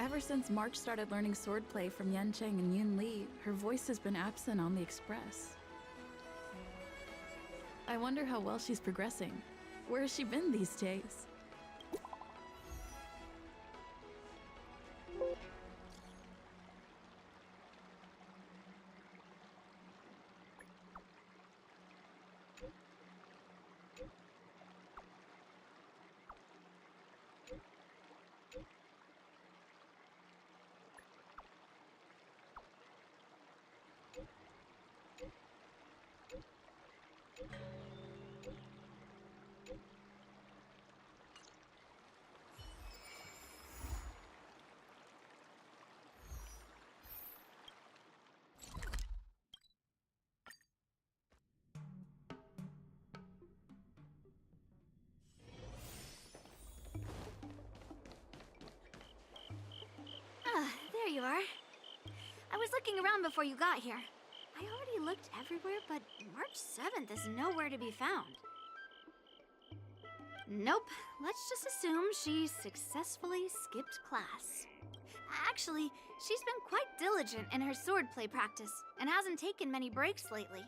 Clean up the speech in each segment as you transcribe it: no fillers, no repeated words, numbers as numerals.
Ever since March started learning swordplay from Yan Cheng and Yun Li, her voice has been absent on the express. I wonder how well she's progressing. Where has she been these days? There you are. I was looking around before you got here. I already looked everywhere, but March 7th is nowhere to be found. Nope, let's just assume she successfully skipped class. Actually, she's been quite diligent in her swordplay practice and hasn't taken many breaks lately.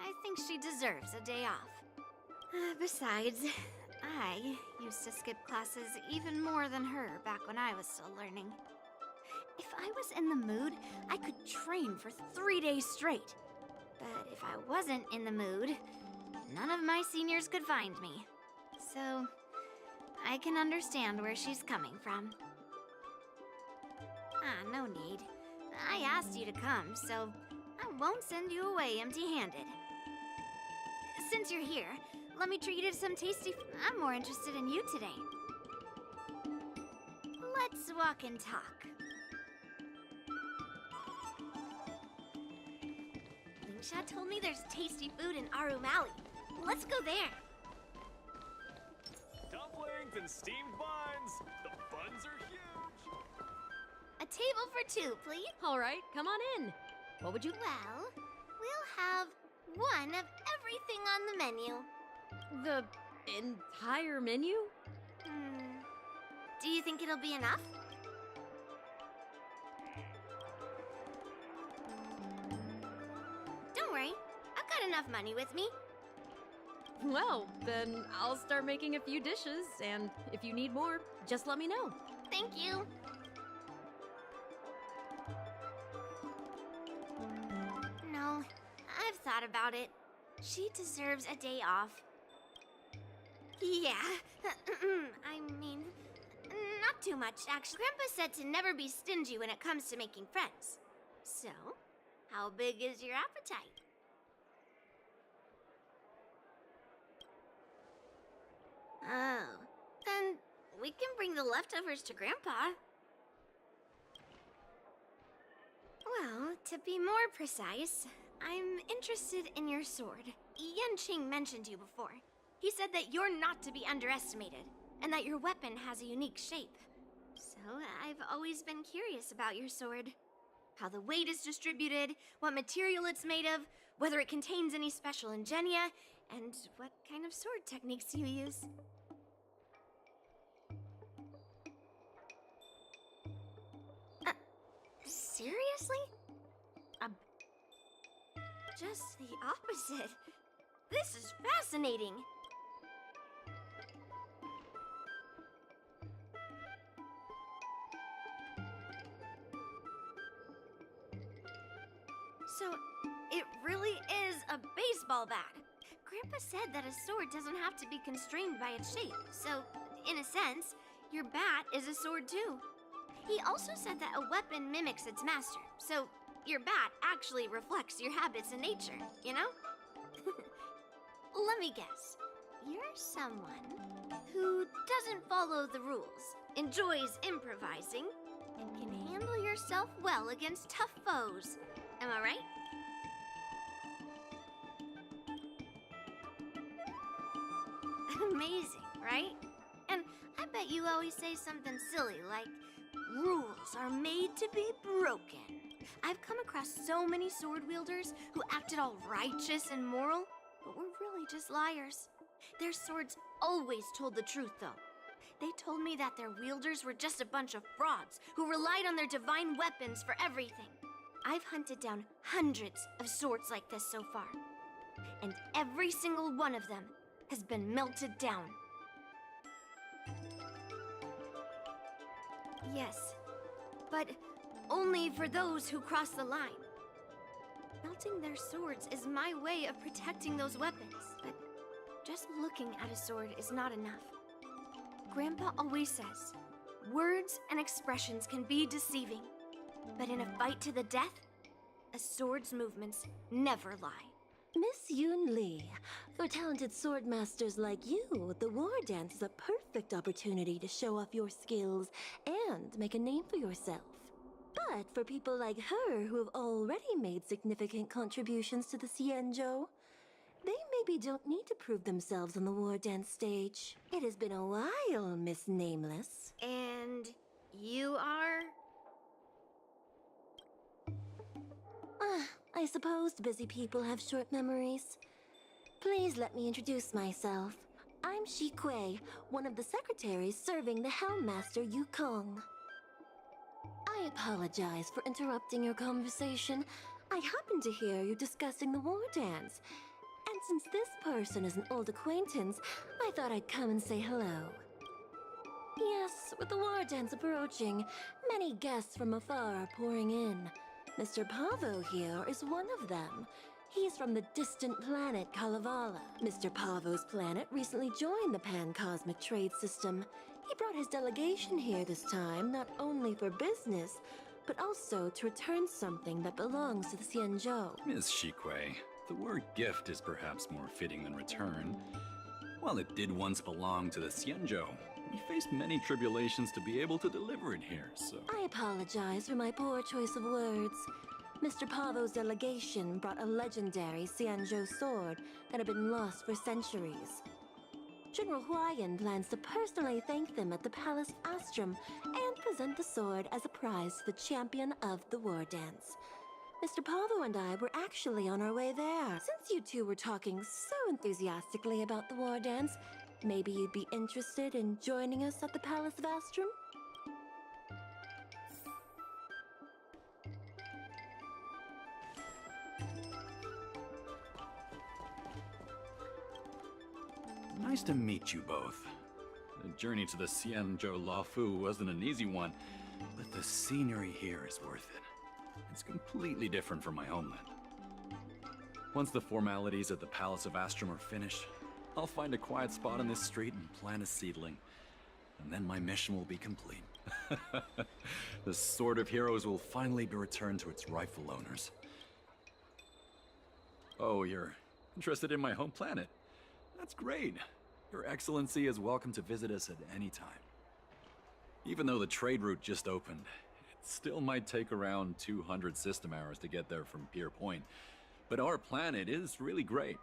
I think she deserves a day off. Besides, I used to skip classes even more than her back when I was still learning. If I was in the mood, I could train for 3 days straight. But if I wasn't in the mood, none of my seniors could find me. So, I can understand where she's coming from. No need. I asked you to come, so I won't send you away empty-handed. Since you're here, let me treat you to some tasty I'm more interested in you today. Let's walk and talk. Lingsha told me there's tasty food in Arum Alley. Let's go there. Dumplings and steamed buns. The buns are huge. A table for two, please. All right, come on in. What would you... Well, we'll have one of everything on the menu. The entire menu? Do you think it'll be enough? Don't worry, I've got enough money with me. Well, then I'll start making a few dishes, and if you need more, just let me know. Thank you. No, I've thought about it. She deserves a day off. Yeah, I mean, not too much, actually. Grandpa said to never be stingy when it comes to making friends. So, how big is your appetite? Oh, then we can bring the leftovers to Grandpa. Well, to be more precise, I'm interested in your sword. Yanqing mentioned you before. He said that you're not to be underestimated, and that your weapon has a unique shape. So I've always been curious about your sword. How the weight is distributed, what material it's made of, whether it contains any special ingenia, and what kind of sword techniques you use. Seriously? Just the opposite. This is fascinating. So, it really is a baseball bat. Grandpa said that a sword doesn't have to be constrained by its shape. So, in a sense, your bat is a sword too. He also said that a weapon mimics its master. So, your bat actually reflects your habits and nature, you know? Let me guess. You're someone who doesn't follow the rules, enjoys improvising, and can handle yourself well against tough foes. Am I right? Amazing, right? And I bet you always say something silly like, rules are made to be broken. I've come across so many sword wielders who acted all righteous and moral, but were really just liars. Their swords always told the truth, though. They told me that their wielders were just a bunch of frauds who relied on their divine weapons for everything. I've hunted down hundreds of swords like this so far, and every single one of them has been melted down. Yes, but only for those who cross the line. Melting their swords is my way of protecting those weapons, but just looking at a sword is not enough. Grandpa always says, words and expressions can be deceiving, but in a fight to the death, a sword's movements never lie. Miss Yoon Lee, for talented sword masters like you, the war dance is a perfect opportunity to show off your skills and make a name for yourself. But for people like her who have already made significant contributions to the Xianzhou, they maybe don't need to prove themselves on the war dance stage. It has been a while, Miss Nameless. And you are? I suppose busy people have short memories. Please let me introduce myself. I'm Shi Kui, one of the secretaries serving the Helm Master Yukong. I apologize for interrupting your conversation. I happened to hear you discussing the war dance. And since this person is an old acquaintance, I thought I'd come and say hello. Yes, with the war dance approaching, many guests from afar are pouring in. Mr. Pavo here is one of them. He's from the distant planet Kalevala. Mr. Pavo's planet recently joined the Pan-Cosmic Trade System. He brought his delegation here this time, not only for business, but also to return something that belongs to the Xianzhou. Miss Shikui, the word gift is perhaps more fitting than return. While it did once belong to the Xianzhou, we faced many tribulations to be able to deliver it here, so... I apologize for my poor choice of words. Mr. Pavo's delegation brought a legendary Xianzhou sword that had been lost for centuries. General Huayan plans to personally thank them at the Palace Astrum and present the sword as a prize to the champion of the war dance. Mr. Pavo and I were actually on our way there. Since you two were talking so enthusiastically about the war dance, maybe you'd be interested in joining us at the Palace of Astrum? Nice to meet you both. The journey to the Xianzhou Laofu wasn't an easy one, but the scenery here is worth it. It's completely different from my homeland. Once the formalities at the Palace of Astrum are finished, I'll find a quiet spot on this street and plant a seedling. And then my mission will be complete. The Sword of Heroes will finally be returned to its rightful owners. Oh, you're interested in my home planet? That's great. Your Excellency is welcome to visit us at any time. Even though the trade route just opened, it still might take around 200 system hours to get there from Pier Point. But our planet is really great.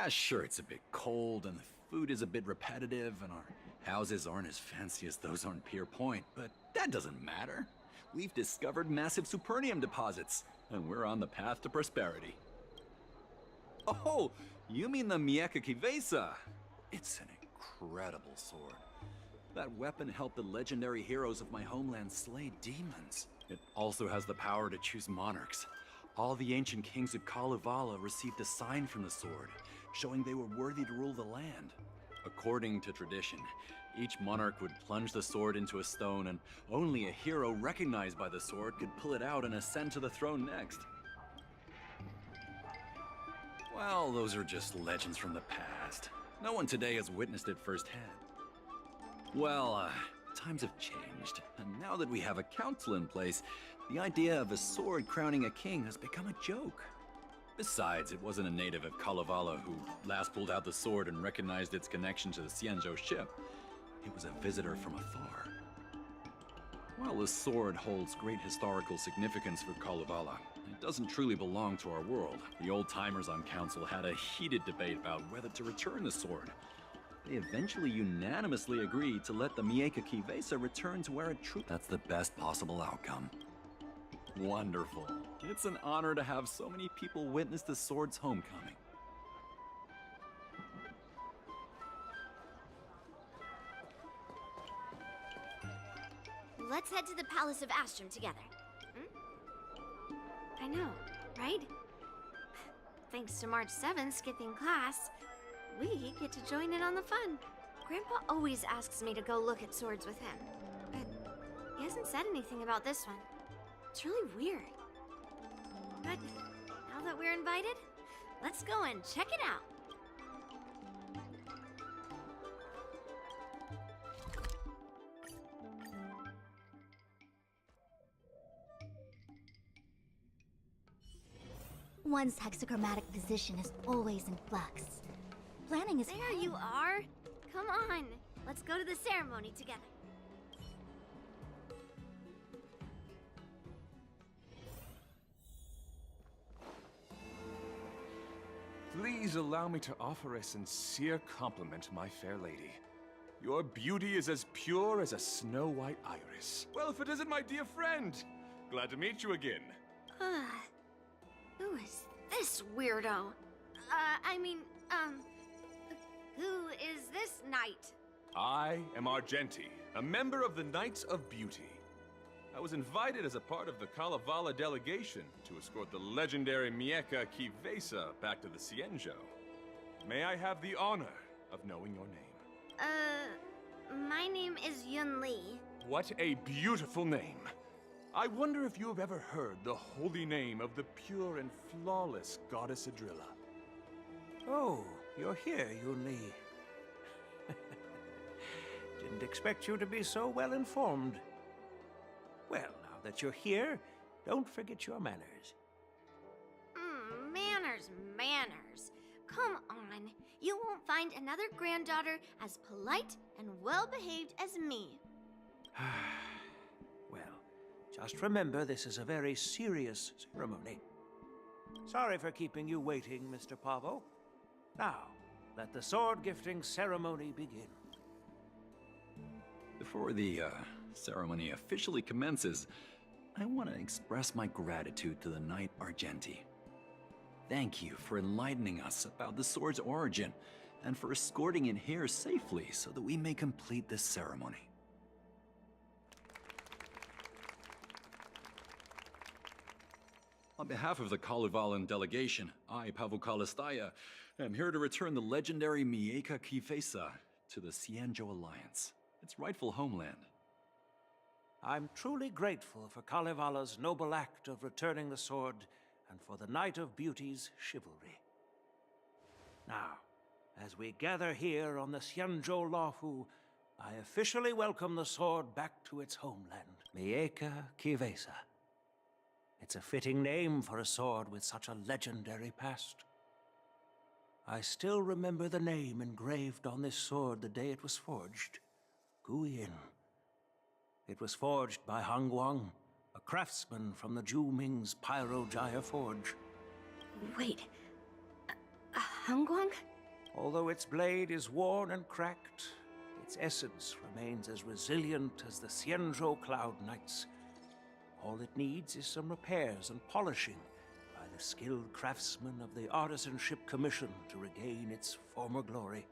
Sure, it's a bit cold and the food is a bit repetitive and our houses aren't as fancy as those on Pier Point, but that doesn't matter. We've discovered massive supernium deposits and we're on the path to prosperity. Oh, you mean the Mieka Kivesa? It's an incredible sword. That weapon helped the legendary heroes of my homeland slay demons. It also has the power to choose monarchs. All the ancient kings of Kalevala received a sign from the sword, showing they were worthy to rule the land. According to tradition, each monarch would plunge the sword into a stone, and only a hero recognized by the sword could pull it out and ascend to the throne next. Well, those are just legends from the past. No one today has witnessed it firsthand. Well, times have changed, and now that we have a council in place, the idea of a sword crowning a king has become a joke. Besides, it wasn't a native of Kalevala who last pulled out the sword and recognized its connection to the Xianzhou ship. It was a visitor from afar. While the sword holds great historical significance for Kalevala, it doesn't truly belong to our world. The old-timers on council had a heated debate about whether to return the sword. They eventually unanimously agreed to let the Mieka Kivesa return to where it truly... That's the best possible outcome. Wonderful. It's an honor to have so many people witness the sword's homecoming. let's head to the Palace of Astrum together. Hmm? I know, right? Thanks to March 7th skipping class, we get to join in on the fun. Grandpa always asks me to go look at swords with him, but he hasn't said anything about this one. It's really weird. But now that we're invited, let's go and check it out. One's hexachromatic position is always in flux. Planning is There you are. Come on, let's go to the ceremony together. Please allow me to offer a sincere compliment to my fair lady. Your beauty is as pure as a snow-white iris. Well, if it isn't my dear friend. Glad to meet you again. Who is this weirdo? Who is this knight? I am Argenti, a member of the Knights of Beauty. I was invited as a part of the Kalevala delegation to escort the legendary Mieka Kivesa back to the Cienjo. May I have the honor of knowing your name? My name is Yun Li. What a beautiful name. I wonder if you have ever heard the holy name of the pure and flawless goddess Adrilla. Oh, you're here, Yun Li. Didn't expect you to be so well informed. Well, now that you're here, don't forget your manners. Manners. Come on. You won't find another granddaughter as polite and well-behaved as me. Well, just remember this is a very serious ceremony. Sorry for keeping you waiting, Mr. Pavo. Now, let the sword gifting ceremony begin. Before the ceremony officially commences, I want to express my gratitude to the Knight Argenti. Thank you for enlightening us about the sword's origin and for escorting it here safely so that we may complete this ceremony. On behalf of the Kalevalan delegation, I, Pavel Kalistaya, am here to return the legendary Mieka Kivesa to the Cienjo Alliance, its rightful homeland. I'm truly grateful for Kalevala's noble act of returning the sword and for the Knight of Beauty's chivalry. Now, as we gather here on the Cienjo Lafu, I officially welcome the sword back to its homeland, Mieka Kivesa. It's a fitting name for a sword with such a legendary past. I still remember the name engraved on this sword the day it was forged. Guyin. It was forged by Hangguang, a craftsman from the Zhu Ming's Pyrojaya Forge. Wait, Hangguang? Although its blade is worn and cracked, its essence remains as resilient as the Cienjo Cloud Knights. All it needs is some repairs and polishing by the skilled craftsmen of the Artisanship Commission to regain its former glory.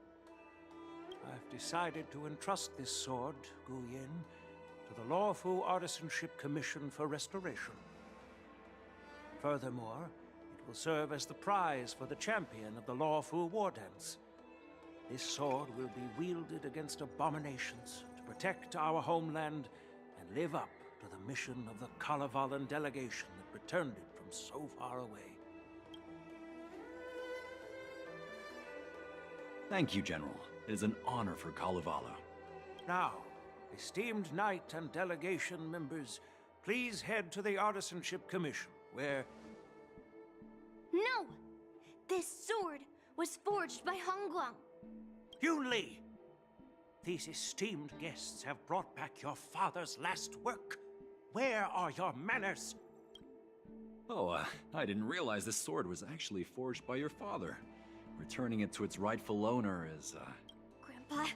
I've decided to entrust this sword, Guyin, to the Lawfu Artisanship Commission for restoration. Furthermore, it will serve as the prize for the champion of the Lawfu War Dance. This sword will be wielded against abominations to protect our homeland and live up to the mission of the Kalevalan delegation that returned it from so far away. Thank you, General. It is an honor for Kalevala. Now, esteemed knight and delegation members, please head to the Artisanship Commission, where... No! This sword was forged by Hangguang. Yun Li! These esteemed guests have brought back your father's last work. Where are your manners? Oh, I didn't realize this sword was actually forged by your father. Returning it to its rightful owner is, Grandpa,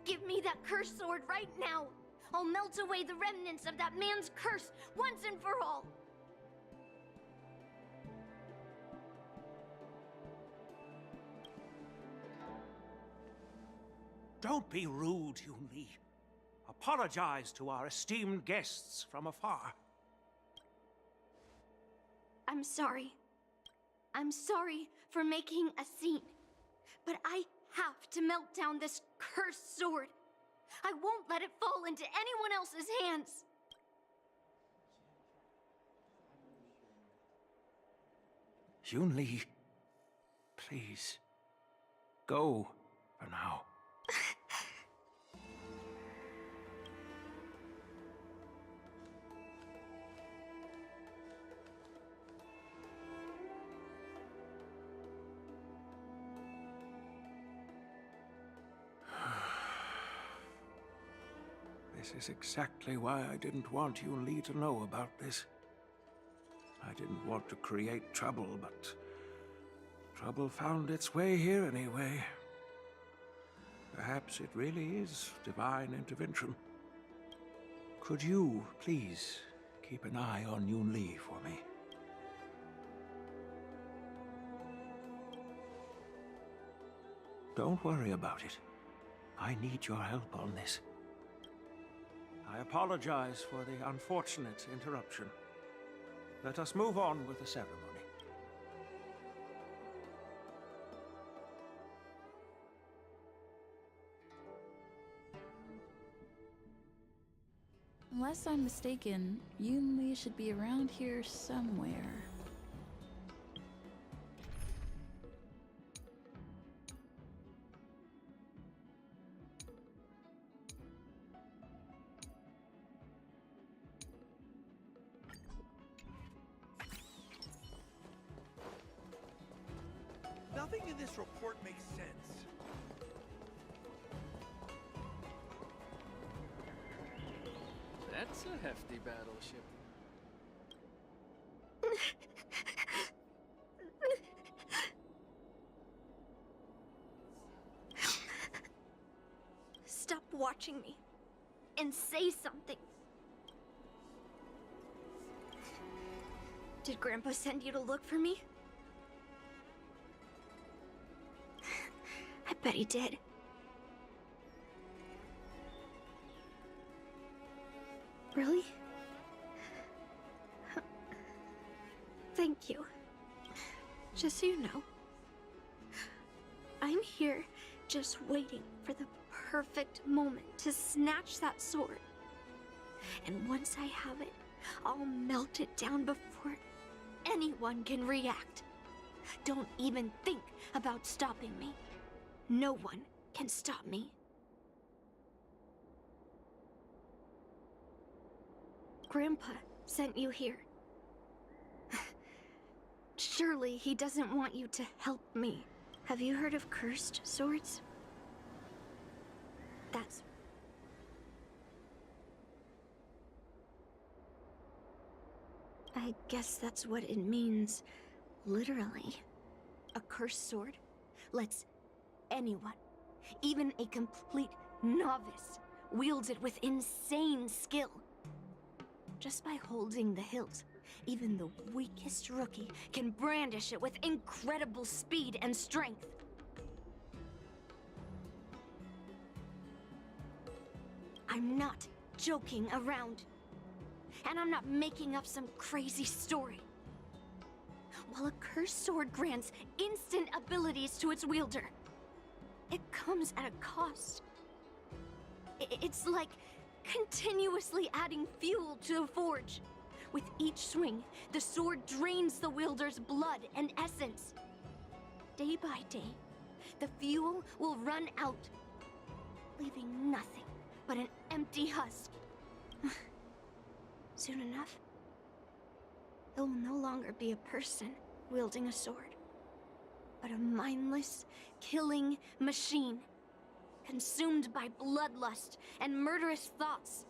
give me that cursed sword right now. I'll melt away the remnants of that man's curse once and for all. Don't be rude, Yun Li. A apologize to our esteemed guests from afar. I'm sorry. I'm sorry for making a scene. But I have to melt down this cursed sword. I won't let it fall into anyone else's hands. Yunli, please, go for now. This is exactly why I didn't want Yunli to know about this. I didn't want to create trouble, but trouble found its way here anyway. Perhaps it really is divine intervention. Could you, please, keep an eye on Yunli for me? Don't worry about it. I need your help on this. I apologize for the unfortunate interruption. Let us move on with the ceremony. Unless I'm mistaken, Yunli should be around here somewhere. Nothing in this report makes sense. That's a hefty battleship. Stop watching me and say something. Did Grandpa send you to look for me? I bet he did. Really? Thank you. Just so you know, I'm here just waiting for the perfect moment to snatch that sword. And once I have it, I'll melt it down before anyone can react. Don't even think about stopping me. No one can stop me. Grandpa sent you here. Surely he doesn't want you to help me. Have you heard of cursed swords? I guess that's what it means, literally. A cursed sword lets anyone, even a complete novice, wield it with insane skill. Just by holding the hilt, even the weakest rookie can brandish it with incredible speed and strength. I'm not joking around. And I'm not making up some crazy story. While a cursed sword grants instant abilities to its wielder, it comes at a cost. It's like continuously adding fuel to the forge. With each swing, the sword drains the wielder's blood and essence. Day by day, the fuel will run out, leaving nothing but an empty husk. Soon enough, it will no longer be a person wielding a sword, but a mindless, killing machine, consumed by bloodlust and murderous thoughts.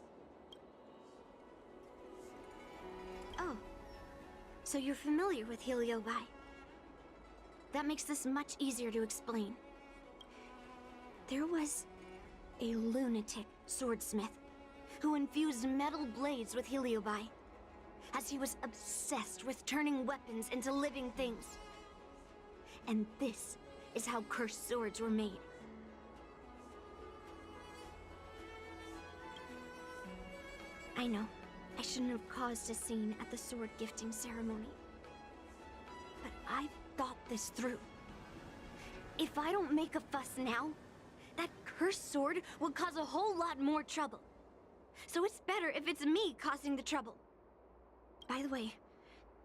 Oh, so you're familiar with Heliobi. That makes this much easier to explain. There was a lunatic swordsmith who infused metal blades with Heliobi, as he was obsessed with turning weapons into living things. And this is how cursed swords were made. I know. I shouldn't have caused a scene at the sword gifting ceremony. But I've thought this through. If I don't make a fuss now, that cursed sword will cause a whole lot more trouble. So it's better if it's me causing the trouble. By the way,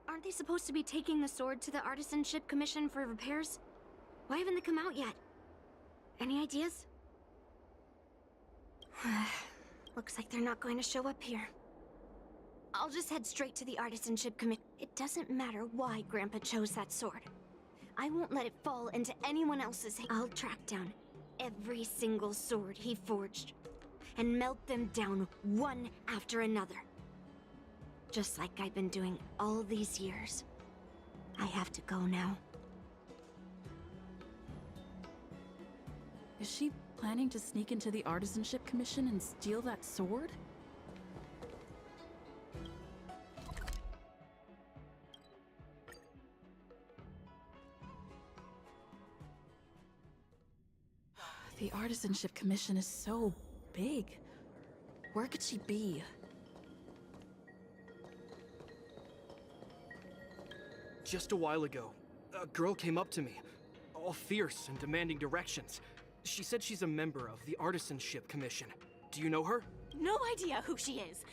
aren't they supposed to be taking the sword to the Artisanship Commission for repairs? Why haven't they come out yet? Any ideas? Looks like they're not going to show up here. I'll just head straight to the Artisanship Commission. It doesn't matter why Grandpa chose that sword. I won't let it fall into anyone else's hands. I'll track down every single sword he forged and melt them down one after another. Just like I've been doing all these years. I have to go now. Is she planning to sneak into the Artisanship Commission and steal that sword? The Artisanship Commission is so big. Where could she be? Just a while ago, a girl came up to me, all fierce and demanding directions. She said she's a member of the Artisanship Commission. Do you know her? No idea who she is.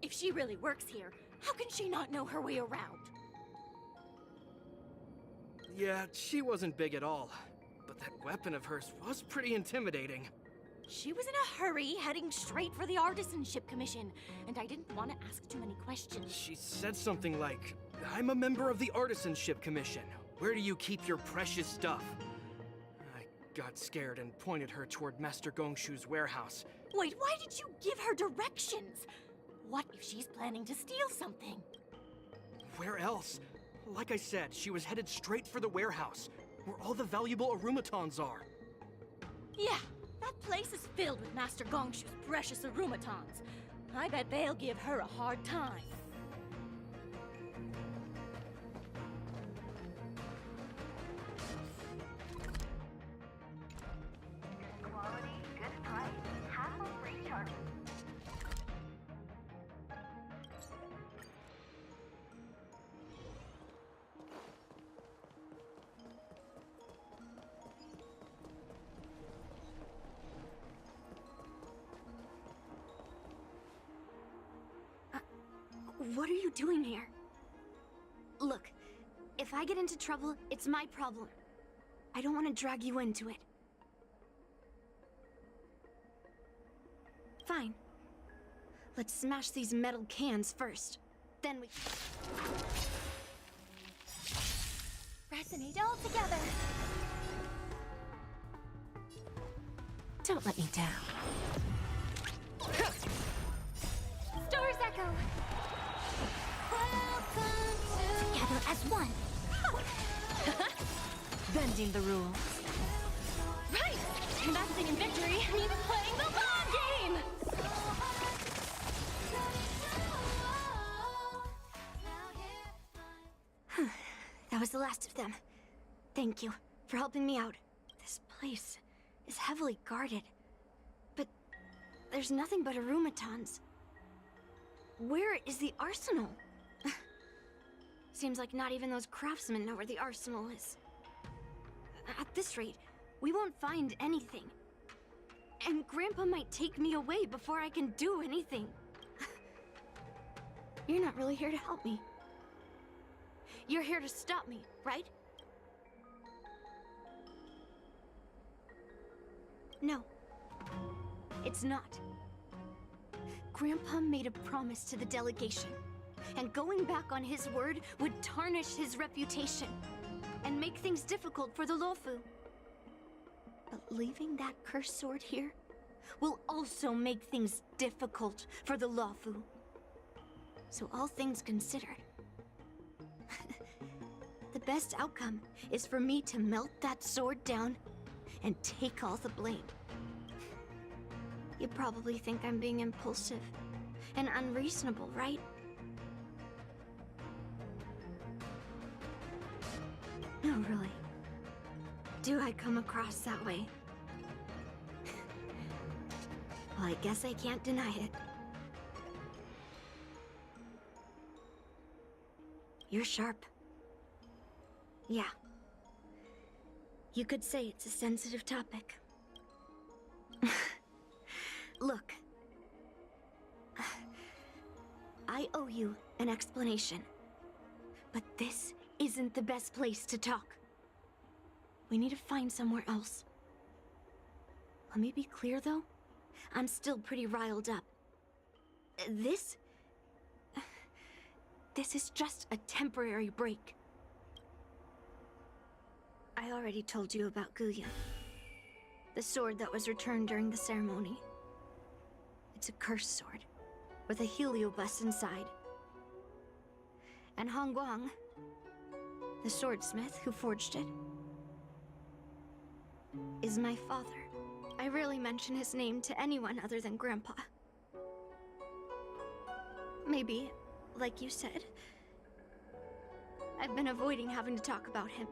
If she really works here, how can she not know her way around? Yeah, she wasn't big at all. But that weapon of hers was pretty intimidating. She was in a hurry, heading straight for the Artisanship Commission, and I didn't want to ask too many questions. She said something like, "I'm a member of the Artisanship Commission. Where do you keep your precious stuff?" I got scared and pointed her toward Master Gongshu's warehouse. Wait, why did you give her directions? What if she's planning to steal something? Where else? Like I said, she was headed straight for the warehouse, where all the valuable arumatons are. Yeah, that place is filled with Master Gongshu's precious arumatons. I bet they'll give her a hard time. Quality, good price, hassle-free charging. What are you doing here? Look, if I get into trouble, it's my problem. I don't want to drag you into it. Fine. Let's smash these metal cans first. Then we... Resonate all together. Don't let me down. Stars echo. Together as one. Bending the rules. Right! Investing in victory means playing the long game! That was the last of them. Thank you for helping me out. This place is heavily guarded. But there's nothing but arumatons. Where is the arsenal? Seems like not even those craftsmen know where the arsenal is. At this rate, we won't find anything. And Grandpa might take me away before I can do anything. You're not really here to help me. You're here to stop me, right? No. It's not. Grandpa made a promise to the delegation, and going back on his word would tarnish his reputation and make things difficult for the Lofu. But leaving that cursed sword here will also make things difficult for the Lofu. So all things considered, the best outcome is for me to melt that sword down and take all the blame. You probably think I'm being impulsive and unreasonable, right? No, really. Do I come across that way? Well, I guess I can't deny it. You're sharp. Yeah. You could say it's a sensitive topic. Look. I owe you an explanation. But this isn't the best place to talk. We need to find somewhere else. Let me be clear, though. I'm still pretty riled up. This is just a temporary break. I already told you about Guya. The sword that was returned during the ceremony. It's a cursed sword, with a heliobus inside. And Hongguang, the swordsmith who forged it, is my father. I rarely mention his name to anyone other than Grandpa. Maybe, like you said, I've been avoiding having to talk about him.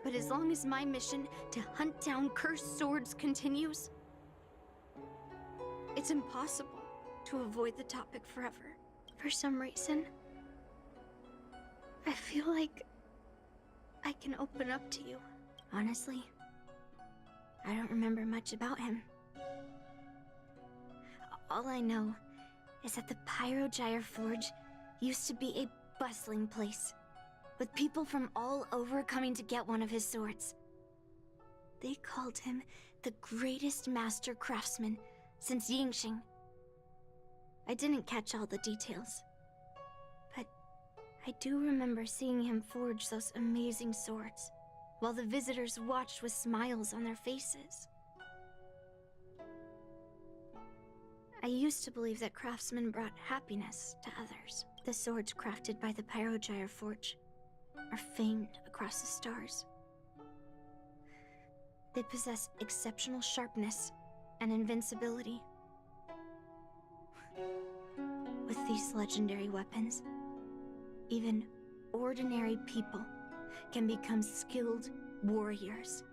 But as long as my mission to hunt down cursed swords continues, it's impossible to avoid the topic forever. For some reason, I feel like I can open up to you. Honestly, I don't remember much about him. All I know is that the Pyrogyre Forge used to be a bustling place, with people from all over coming to get one of his swords. They called him the greatest master craftsman since Yingxing. I didn't catch all the details, but I do remember seeing him forge those amazing swords, while the visitors watched with smiles on their faces. I used to believe that craftsmen brought happiness to others. The swords crafted by the Pyrogyre Forge are famed across the stars. They possess exceptional sharpness and invincibility. With these legendary weapons, even ordinary people can become skilled warriors,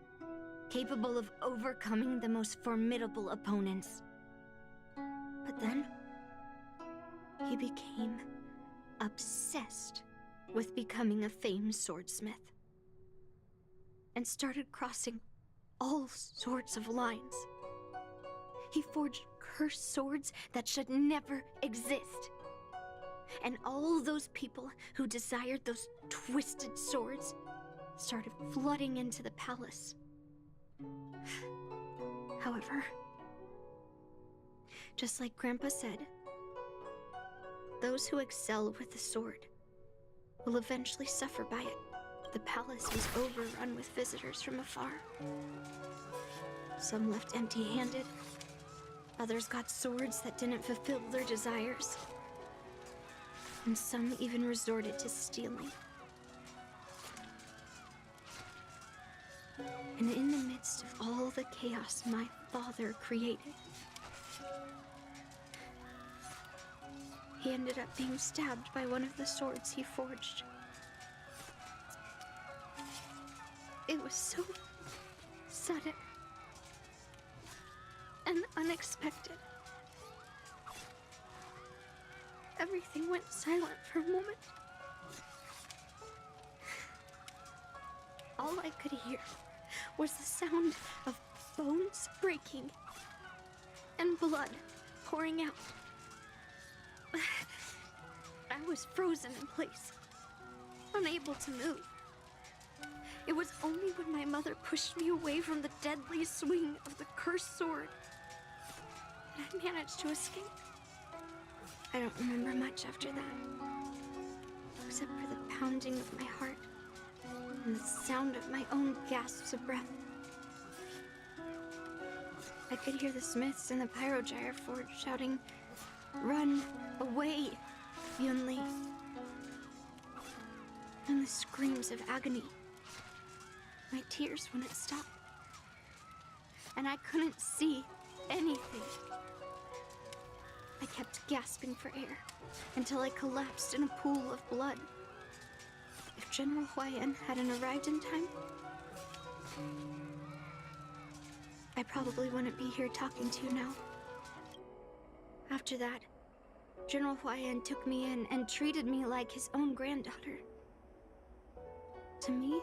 capable of overcoming the most formidable opponents. But then, he became obsessed with becoming a famed swordsmith, and started crossing all sorts of lines. He forged cursed swords that should never exist. And all those people who desired those twisted swords started flooding into the palace. However, just like Grandpa said, those who excel with the sword will eventually suffer by it. The palace was overrun with visitors from afar. Some left empty-handed. Others got swords that didn't fulfill their desires. And some even resorted to stealing. And in the midst of all the chaos my father created, he ended up being stabbed by one of the swords he forged. It was so sudden and unexpected. Everything went silent for a moment. All I could hear was the sound of bones breaking and blood pouring out. I was frozen in place, unable to move. It was only when my mother pushed me away from the deadly swing of the cursed sword that I managed to escape. I don't remember much after that, except for the pounding of my heart and the sound of my own gasps of breath. I could hear the smiths in the Pyrogyre Forge shouting, "Run away, Yunli!" And the screams of agony. My tears wouldn't stop, and I couldn't see anything. I kept gasping for air until I collapsed in a pool of blood. If General Huayan hadn't arrived in time, I probably wouldn't be here talking to you now. After that, General Huayan took me in and treated me like his own granddaughter. To me,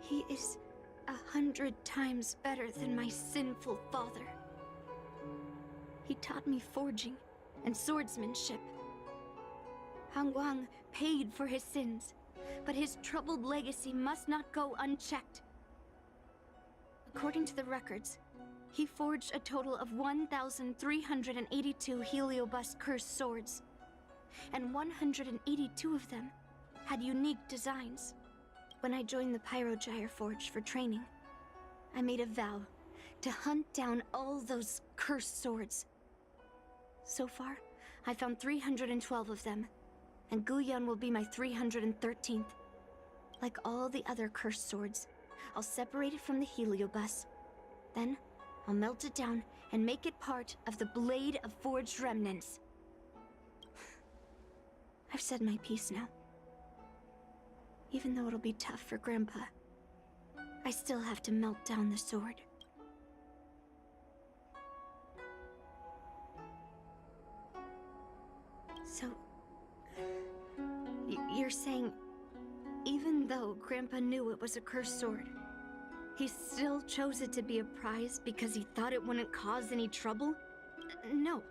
he is 100 times better than my sinful father. He taught me forging and swordsmanship. Hangguang paid for his sins, but his troubled legacy must not go unchecked. According to the records, he forged a total of 1,382 Heliobus cursed swords, and 182 of them had unique designs. When I joined the Pyrogyre Forge for training, I made a vow to hunt down all those cursed swords. So far, I found 312 of them, and Guyun will be my 313th. Like all the other cursed swords, I'll separate it from the Heliobus. Then, I'll melt it down and make it part of the Blade of Forged Remnants. I've said my piece now. Even though it'll be tough for Grandpa, I still have to melt down the sword. So, you're saying, even though Grandpa knew it was a cursed sword, he still chose it to be a prize because he thought it wouldn't cause any trouble? No.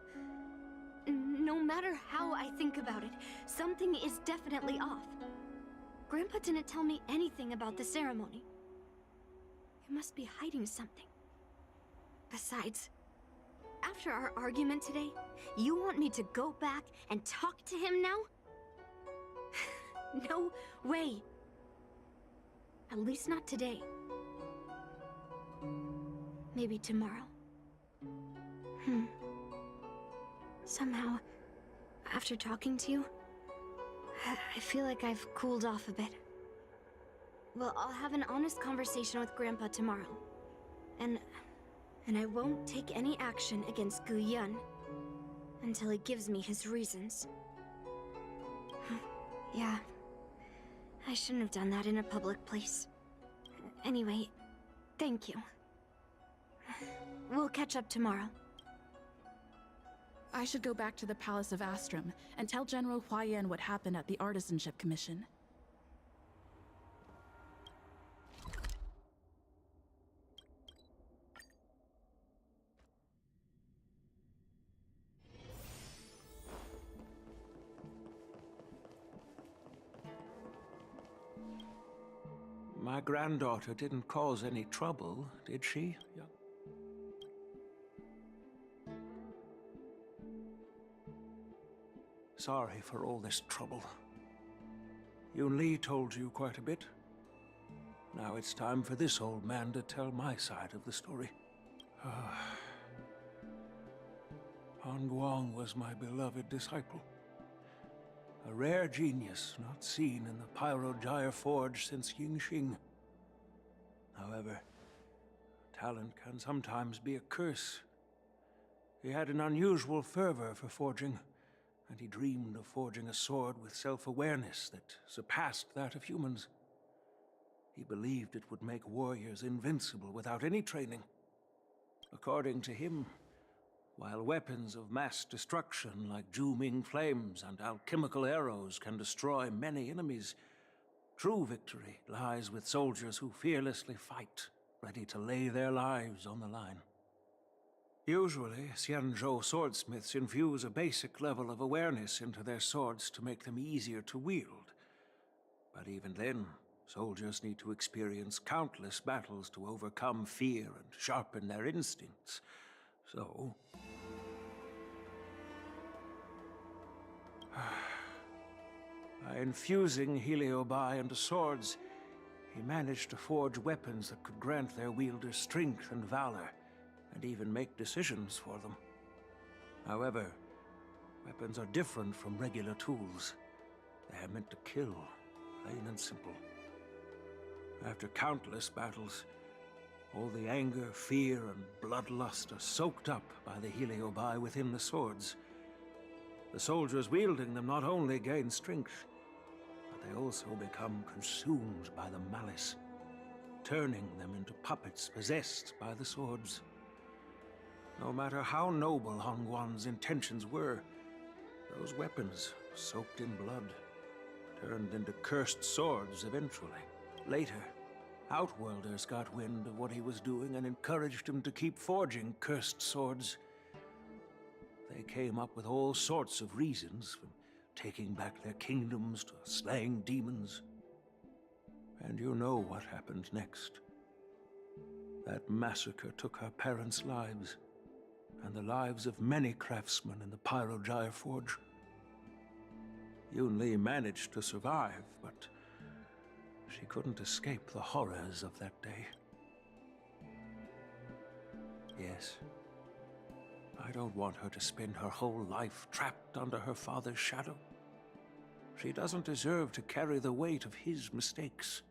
No matter how I think about it, something is definitely off. Grandpa didn't tell me anything about the ceremony. He must be hiding something. Besides, after our argument today, you want me to go back and talk to him now? No way. At least not today. Maybe tomorrow. Somehow, after talking to you, I feel like I've cooled off a bit. Well, I'll have an honest conversation with Grandpa tomorrow. And I won't take any action against Guyun until he gives me his reasons. Yeah, I shouldn't have done that in a public place. Anyway, thank you. We'll catch up tomorrow. I should go back to the Palace of Astrum and tell General Huayan what happened at the Artisanship Commission. My granddaughter didn't cause any trouble, did she? Yeah. Sorry for all this trouble. Yun Li told you quite a bit. Now it's time for this old man to tell my side of the story. Hangguang was my beloved disciple. A rare genius not seen in the Pyrogyre Forge since Yingxing. However, talent can sometimes be a curse. He had an unusual fervor for forging, and he dreamed of forging a sword with self-awareness that surpassed that of humans. He believed it would make warriors invincible without any training. According to him, while weapons of mass destruction like Zhu-Ming flames and alchemical arrows can destroy many enemies, true victory lies with soldiers who fearlessly fight, ready to lay their lives on the line. Usually, Xianzhou swordsmiths infuse a basic level of awareness into their swords to make them easier to wield. But even then, soldiers need to experience countless battles to overcome fear and sharpen their instincts. So, by infusing Heliobi into swords, he managed to forge weapons that could grant their wielders strength and valor, and even make decisions for them. However, weapons are different from regular tools. They are meant to kill, plain and simple. After countless battles, all the anger, fear, and bloodlust are soaked up by the Heliobi within the swords. The soldiers wielding them not only gain strength, but they also become consumed by the malice, turning them into puppets possessed by the swords. No matter how noble Hongguang's intentions were, Those weapons, soaked in blood, turned into cursed swords eventually. Later, Outworlders got wind of what he was doing and encouraged him to keep forging cursed swords. They came up with all sorts of reasons, from taking back their kingdoms to slaying demons. And you know what happened next. That massacre took her parents' lives, and the lives of many craftsmen in the Pyrogyre Forge. Yun Li managed to survive, but she couldn't escape the horrors of that day. Yes, I don't want her to spend her whole life trapped under her father's shadow. She doesn't deserve to carry the weight of his mistakes.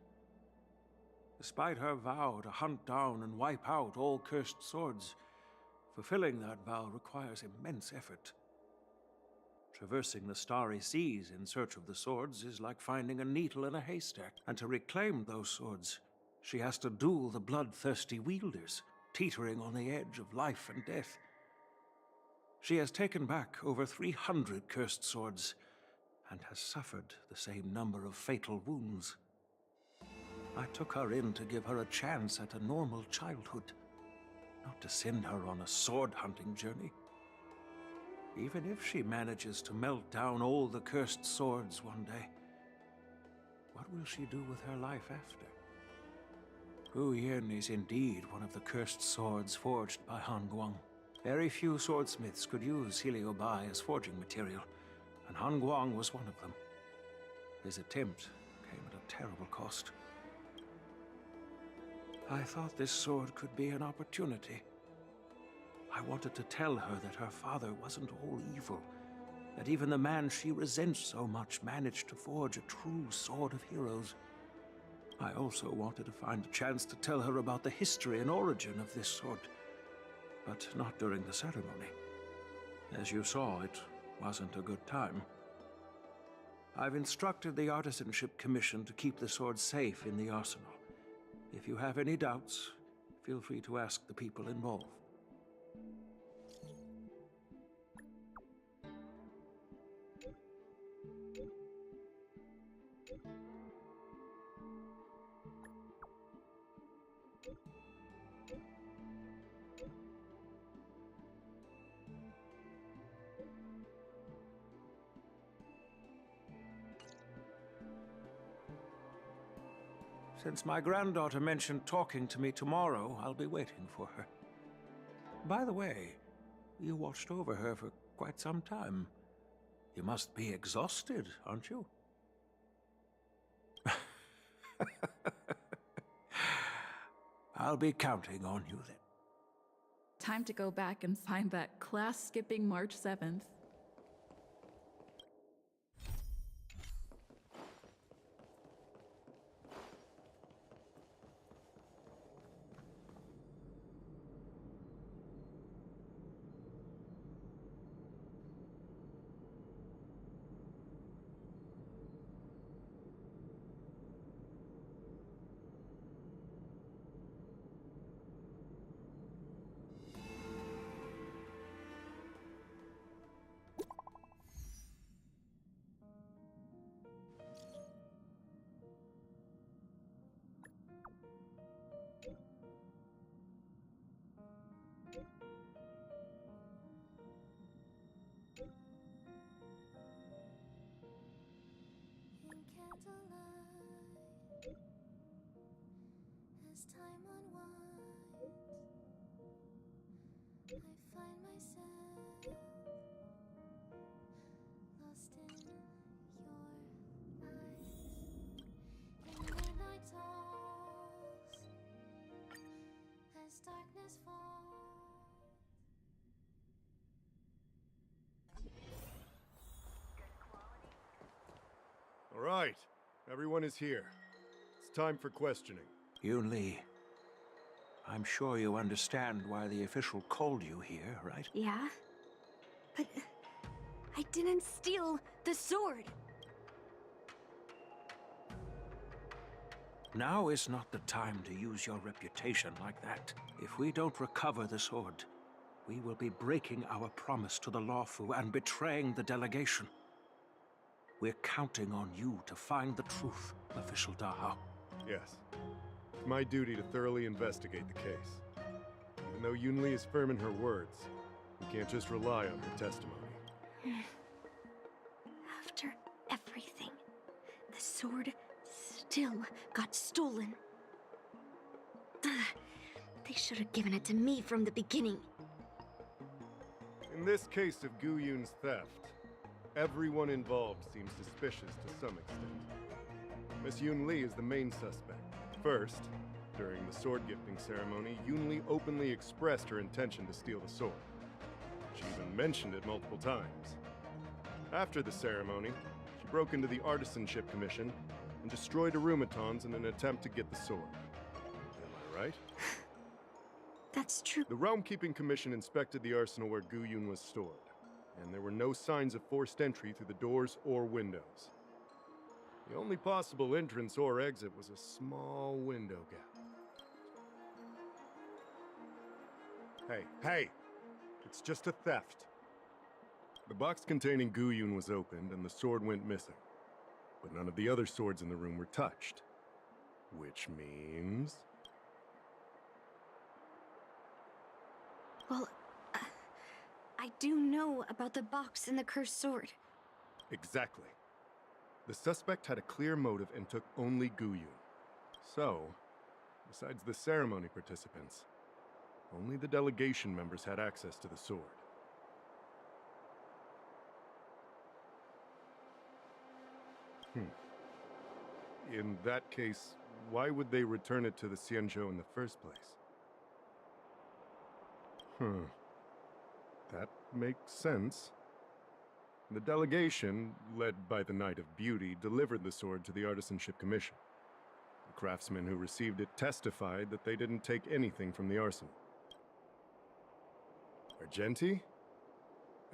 Despite her vow to hunt down and wipe out all cursed swords, fulfilling that vow requires immense effort. Traversing the starry seas in search of the swords is like finding a needle in a haystack, and to reclaim those swords, she has to duel the bloodthirsty wielders, teetering on the edge of life and death. She has taken back over 300 cursed swords, and has suffered the same number of fatal wounds. I took her in to give her a chance at a normal childhood, not to send her on a sword-hunting journey. Even if she manages to melt down all the cursed swords one day, what will she do with her life after? Hu Yin is indeed one of the cursed swords forged by Han Guang. Very few swordsmiths could use Heliobai as forging material, and Han Guang was one of them. His attempt came at a terrible cost. I thought this sword could be an opportunity. I wanted to tell her that her father wasn't all evil, that even the man she resents so much managed to forge a true sword of heroes. I also wanted to find a chance to tell her about the history and origin of this sword, but not during the ceremony. As you saw, it wasn't a good time. I've instructed the Artisanship Commission to keep the sword safe in the arsenal. If you have any doubts, feel free to ask the people involved. Since my granddaughter mentioned talking to me tomorrow, I'll be waiting for her. By the way, you watched over her for quite some time. You must be exhausted, aren't you? I'll be counting on you then. Time to go back and find that class-skipping March 7th. As time unwinds, I find myself lost in your eyes. And midnight falls as darkness falls. All right, everyone is here. It's time for questioning. Yun Li, I'm sure you understand why the official called you here, right? Yeah? But I didn't steal the sword. Now is not the time to use your reputation like that. If we don't recover the sword, we will be breaking our promise to the Lawfu and betraying the delegation. We're counting on you to find the truth, Official Dahao. Yes. It's my duty to thoroughly investigate the case. Even though Yunli is firm in her words, we can't just rely on her testimony. After everything, the sword still got stolen. Ugh, they should have given it to me from the beginning. In this case of Gu Yun's theft, everyone involved seems suspicious to some extent. Miss Yunli is the main suspect. First, during the sword gifting ceremony, Yunli openly expressed her intention to steal the sword. She even mentioned it multiple times. After the ceremony, she broke into the Artisanship Commission and destroyed Arumatons in an attempt to get the sword. Am I right? That's true. The Realm Keeping Commission inspected the arsenal where Gu Yun was stored, and there were no signs of forced entry through the doors or windows. The only possible entrance or exit was a small window gap. Hey! It's just a theft. The box containing Gu Yun was opened and the sword went missing. But none of the other swords in the room were touched. Which means... Well, I do know about the box and the cursed sword. Exactly. The suspect had a clear motive and took only Gu Yun. So, besides the ceremony participants, only the delegation members had access to the sword. In that case, why would they return it to the Xianzhou in the first place? That makes sense. The delegation, led by the Knight of Beauty, delivered the sword to the Artisanship Commission. The craftsmen who received it testified that they didn't take anything from the arsenal. Argenti?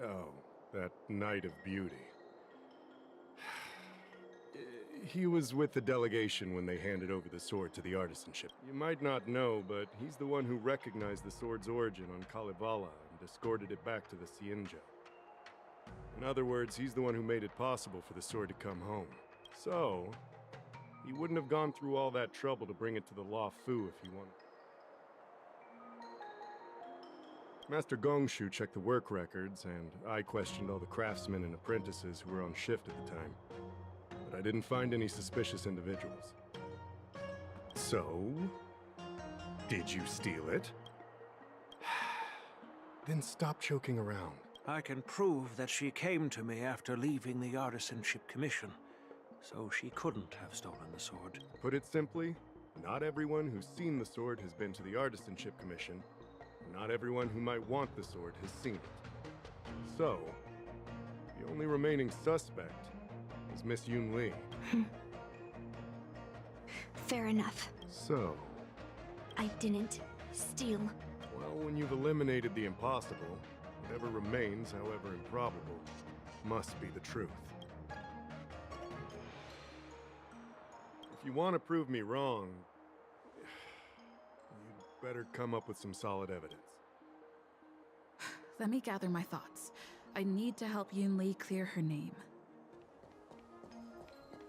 Oh, that Knight of Beauty. He was with the delegation when they handed over the sword to the Artisanship. You might not know, but he's the one who recognized the sword's origin on Kalevala and escorted it back to the Xianzhou. In other words, he's the one who made it possible for the sword to come home. So, he wouldn't have gone through all that trouble to bring it to the Lawfu if he wanted. Master Gongshu checked the work records, and I questioned all the craftsmen and apprentices who were on shift at the time. But I didn't find any suspicious individuals. So, did you steal it? Then stop joking around. I can prove that she came to me after leaving the Artisanship Commission, so she couldn't have stolen the sword. Put it simply, not everyone who's seen the sword has been to the Artisanship Commission. Not everyone who might want the sword has seen it. So, the only remaining suspect is Miss Yunli. Fair enough. So, I didn't steal. well, when you've eliminated the impossible, whatever remains, however improbable, must be the truth. If you want to prove me wrong, you'd better come up with some solid evidence. Let me gather my thoughts. I need to help Yunli clear her name.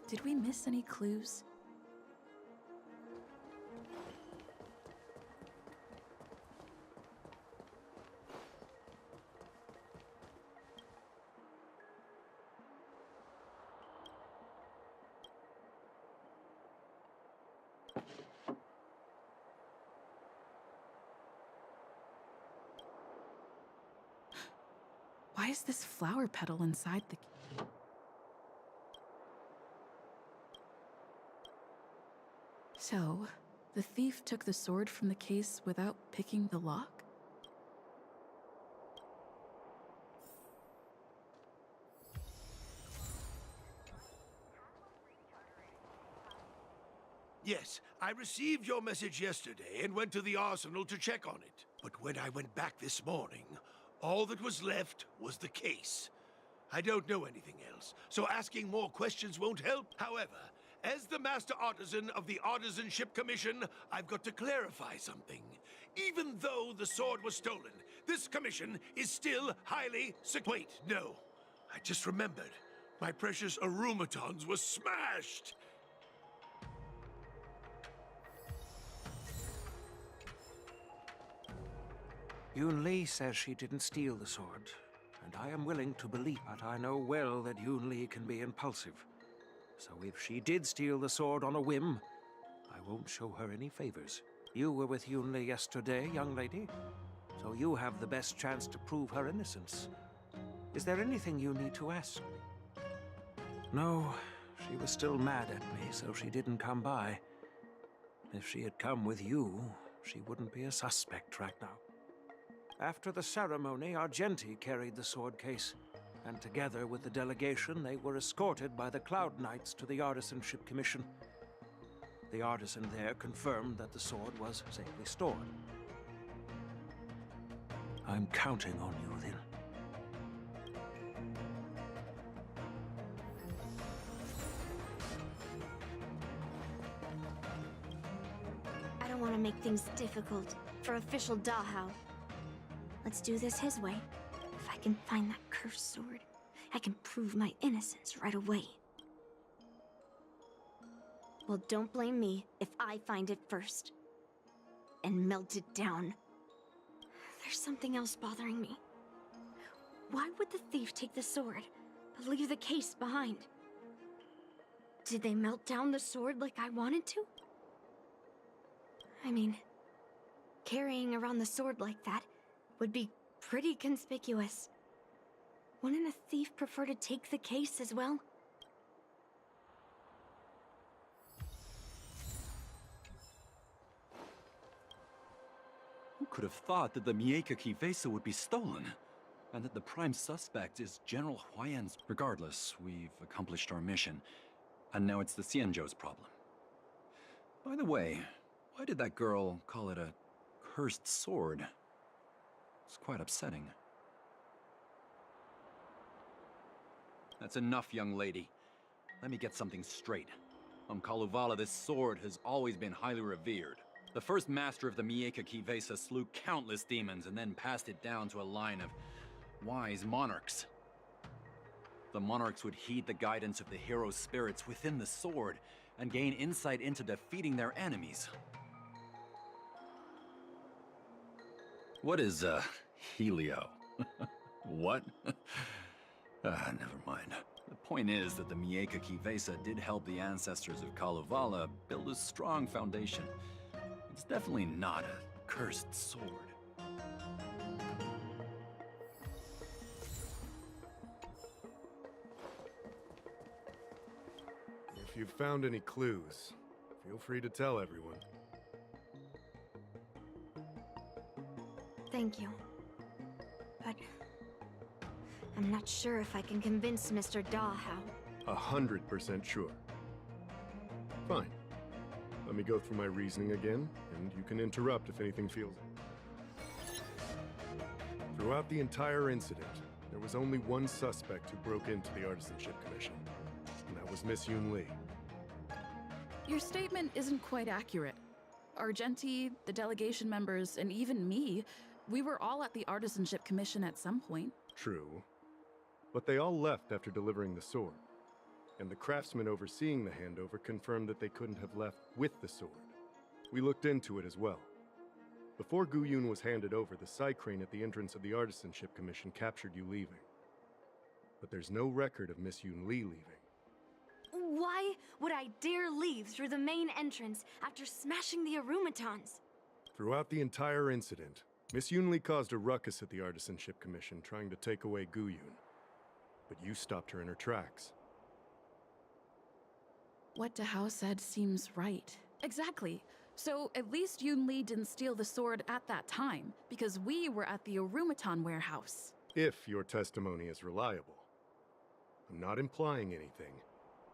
Did we miss any clues? Why is this flower petal inside the... So, the thief took the sword from the case without picking the lock? Yes, I received your message yesterday and went to the arsenal to check on it. But when I went back this morning, all that was left was the case. I don't know anything else, so asking more questions won't help. However, as the Master Artisan of the Artisanship Commission, I've got to clarify something. Even though the sword was stolen, this commission is still highly Wait, no. I just remembered. My precious arumatons were smashed! Yoon Lee says she didn't steal the sword, and I am willing to believe, but I know well that Yoon Lee can be impulsive. So if she did steal the sword on a whim, I won't show her any favors. You were with Yoon Lee yesterday, young lady, so you have the best chance to prove her innocence. Is there anything you need to ask? No, she was still mad at me, so she didn't come by. If she had come with you, she wouldn't be a suspect right now. After the ceremony, Argenti carried the sword case, and together with the delegation, they were escorted by the Cloud Knights to the Artisanship Commission. The artisan there confirmed that the sword was safely stored. I'm counting on you, then. I don't want to make things difficult for official Dahao. Let's do this his way. If I can find that cursed sword, I can prove my innocence right away. Well, don't blame me if I find it first. And melt it down. There's something else bothering me. Why would the thief take the sword, but leave the case behind? Did they melt down the sword like I wanted to? I mean, carrying around the sword like that would be pretty conspicuous. Wouldn't a thief prefer to take the case as well? Who could have thought that the Miekaki vesa would be stolen? And that the prime suspect is General Huayan's. Regardless, we've accomplished our mission. And now it's the Xianzhou's problem. By the way, why did that girl call it a cursed sword? It's quite upsetting. That's enough, young lady. Let me get something straight. On Kalevala, this sword has always been highly revered. The first master of the Miekaki vesa slew countless demons and then passed it down to a line of wise monarchs. The monarchs would heed the guidance of the hero spirits within the sword and gain insight into defeating their enemies. What is, Helio? What? Never mind. The point is that the Miekaki vesa did help the ancestors of Kalevala build a strong foundation. It's definitely not a cursed sword. If you've found any clues, feel free to tell everyone. Thank you. But I'm not sure if I can convince Mr. Dahao. 100% sure. Fine. Let me go through my reasoning again, and you can interrupt if anything feels it. Throughout the entire incident, there was only one suspect who broke into the Artisanship Commission, and that was Miss Yoon Lee. Your statement isn't quite accurate. Argenti, the delegation members, and even me, we were all at the Artisanship Commission at some point. True. But they all left after delivering the sword. And the craftsman overseeing the handover confirmed that they couldn't have left with the sword. We looked into it as well. Before Gu Yun was handed over, the side crane at the entrance of the Artisanship Commission captured you leaving. But there's no record of Miss Yoon Lee leaving. Why would I dare leave through the main entrance after smashing the arumatons? Throughout the entire incident, Miss Yoon Lee caused a ruckus at the Artisanship Commission trying to take away Gu Yun. But you stopped her in her tracks. What Dahao said seems right. Exactly. So at least Yoon Lee didn't steal the sword at that time, because we were at the Arumaton warehouse. If your testimony is reliable. I'm not implying anything,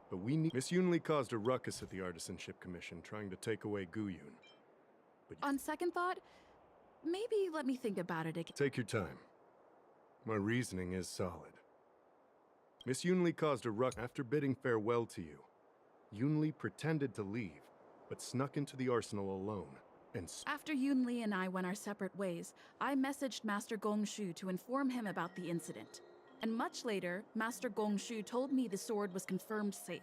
but we need— Miss Yoon Lee caused a ruckus at the Artisanship Commission trying to take away Gu Yun. But on second thought, maybe let me think about it again. Take your time. My reasoning is solid. Miss Yoon Lee caused a ruckus after bidding farewell to you. Yunli pretended to leave, but snuck into the arsenal alone, and After Yunli and I went our separate ways, I messaged Master Gongshu to inform him about the incident. And much later, Master Gongshu told me the sword was confirmed safe.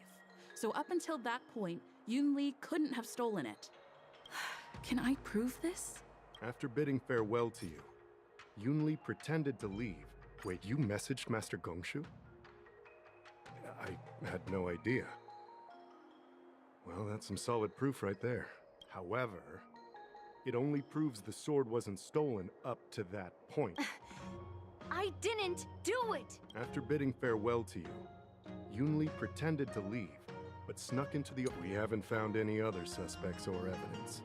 So up until that point, Yunli couldn't have stolen it. Can I prove this? After bidding farewell to you, Yunli pretended to leave. Wait, you messaged Master Gongshu? I had no idea. Well, that's some solid proof right there. However, it only proves the sword wasn't stolen up to that point. I didn't do it! After bidding farewell to you, Yunli pretended to leave, but snuck into the... We haven't found any other suspects or evidence.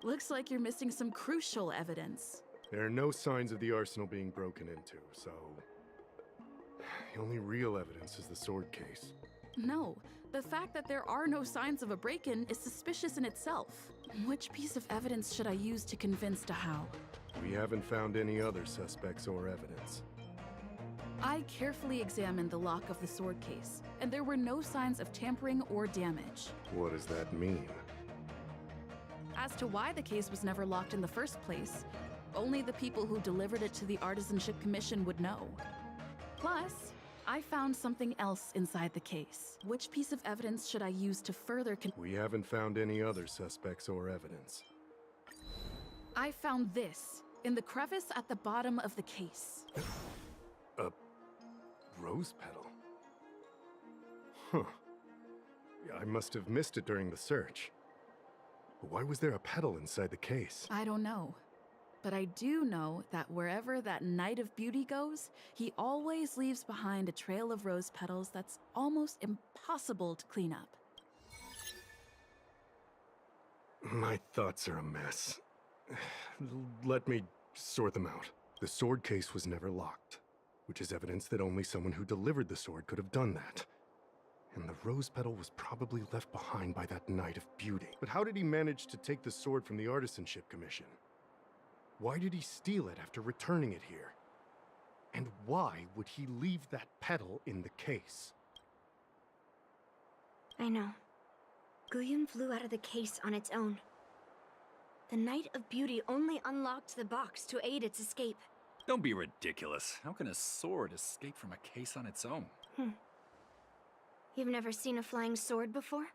Looks like you're missing some crucial evidence. There are no signs of the arsenal being broken into, so... The only real evidence is the sword case. No, the fact that there are no signs of a break-in is suspicious in itself. Which piece of evidence should I use to convince Dahao? We haven't found any other suspects or evidence. I carefully examined the lock of the sword case, and there were no signs of tampering or damage. What does that mean? As to why the case was never locked in the first place, only the people who delivered it to the Artisanship Commission would know. Plus, I found something else inside the case. Which piece of evidence should I use to further We haven't found any other suspects or evidence. I found this in the crevice at the bottom of the case. A rose petal? Huh. I must have missed it during the search. But why was there a petal inside the case? I don't know. But I do know that wherever that Knight of Beauty goes, he always leaves behind a trail of rose petals that's almost impossible to clean up. My thoughts are a mess. Let me sort them out. The sword case was never locked, which is evidence that only someone who delivered the sword could have done that. And the rose petal was probably left behind by that Knight of Beauty. But how did he manage to take the sword from the Artisanship Commission? Why did he steal it after returning it here? And why would he leave that petal in the case? I know. Guyun flew out of the case on its own. The Knight of Beauty only unlocked the box to aid its escape. Don't be ridiculous. How can a sword escape from a case on its own? You've never seen a flying sword before?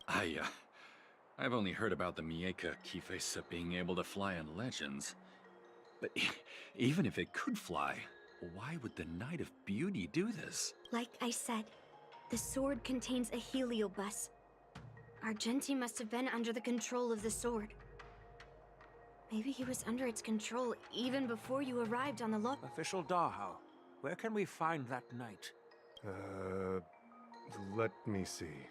I've only heard about the Mieka Kifesa being able to fly in legends. But even if it could fly, why would the Knight of Beauty do this? Like I said, the sword contains a heliobus. Argenti must have been under the control of the sword. Maybe he was under its control even before you arrived on the lot. Official Dahao, where can we find that knight? Let me see.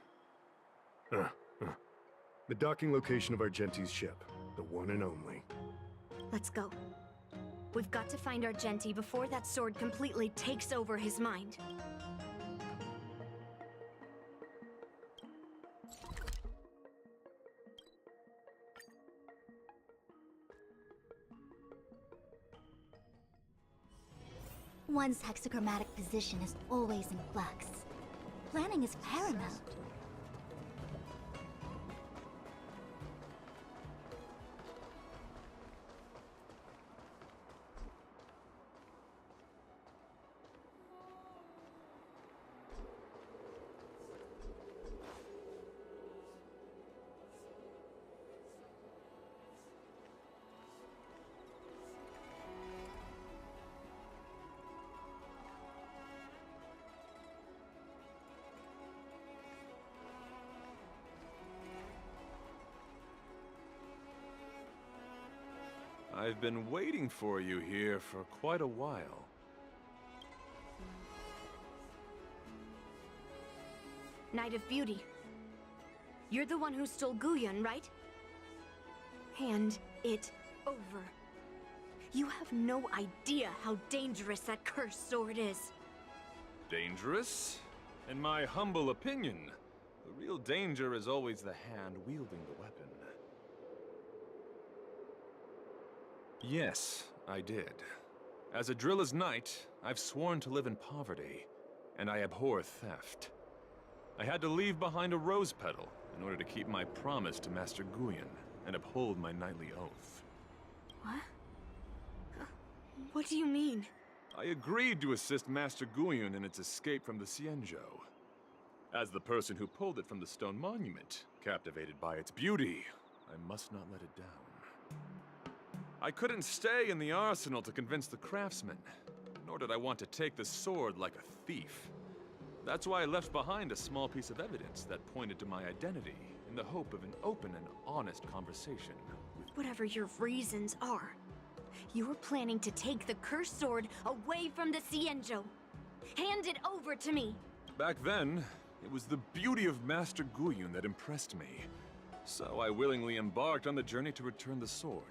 The docking location of Argenti's ship. The one and only. Let's go. We've got to find Argenti before that sword completely takes over his mind. One's hexachromatic position is always in flux. Planning is paramount. I've been waiting for you here for quite a while. Knight of Beauty. You're the one who stole Guyun, right? Hand it over. You have no idea how dangerous that cursed sword is. Dangerous? In my humble opinion, the real danger is always the hand wielding the weapon. Yes, I did. As a Drilla's knight, I've sworn to live in poverty, and I abhor theft. I had to leave behind a rose petal in order to keep my promise to Master Guyon and uphold my knightly oath. What? What do you mean? I agreed to assist Master Guyon in its escape from the Xianzhou. As the person who pulled it from the stone monument, captivated by its beauty, I must not let it down. I couldn't stay in the arsenal to convince the craftsman, nor did I want to take the sword like a thief. That's why I left behind a small piece of evidence that pointed to my identity in the hope of an open and honest conversation with... Whatever your reasons are, you were planning to take the cursed sword away from the Xianzhou. Hand it over to me! Back then, it was the beauty of Master Guyon that impressed me. So I willingly embarked on the journey to return the sword.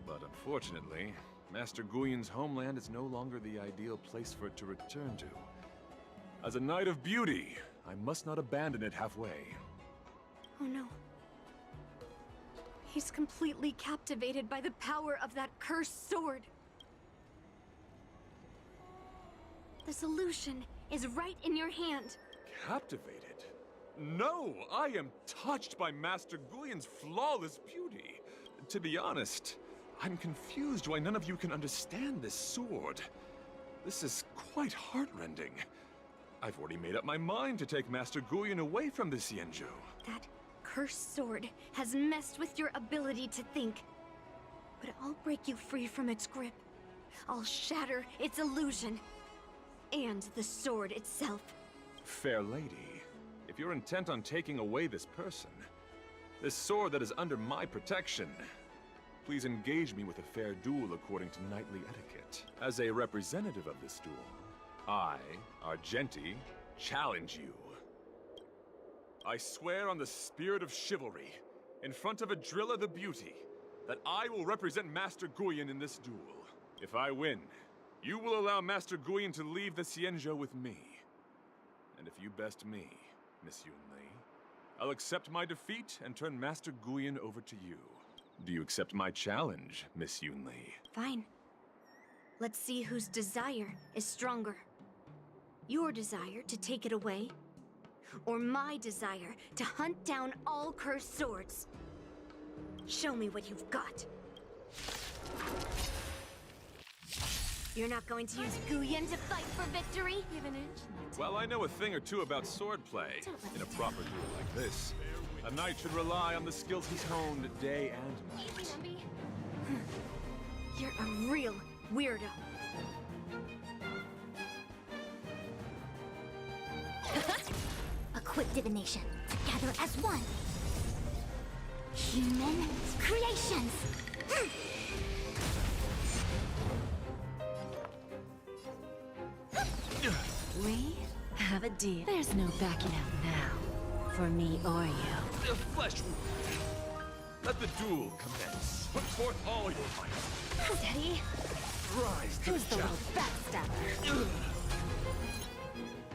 But unfortunately, Master Guyon's homeland is no longer the ideal place for it to return to. As a Knight of Beauty, I must not abandon it halfway. Oh no. He's completely captivated by the power of that cursed sword. The solution is right in your hand. Captivated? No, I am touched by Master Guyon's flawless beauty. To be honest, I'm confused why none of you can understand this sword. This is quite heartrending. I've already made up my mind to take Master Guyon away from the Xianzhou. That cursed sword has messed with your ability to think. But I'll break you free from its grip. I'll shatter its illusion. And the sword itself. Fair lady, if you're intent on taking away this person, this sword that is under my protection, please engage me with a fair duel according to knightly etiquette. As a representative of this duel, I, Argenti, challenge you. I swear on the spirit of chivalry, in front of Adrilla the Beauty, that I will represent Master Guyon in this duel. If I win, you will allow Master Guyon to leave the Xianzhou with me. And if you best me, Miss Yunli, I'll accept my defeat and turn Master Guyon over to you. Do you accept my challenge, Miss Yunli? Fine. Let's see whose desire is stronger. Your desire to take it away, or my desire to hunt down all cursed swords. Show me what you've got. You're not going to use Guyon to fight for victory? Give an inch. Well, I know a thing or two about swordplay. In a proper duel like this, a knight should rely on the skills he's honed day and night. You're a real weirdo. A quick divination, together as one. Human creations. We have a deal. There's no backing out now, for me or you. The flesh wound. Let the duel commence. Put forth all your might. Steady. Rise to Who's the little challenge. backstabber?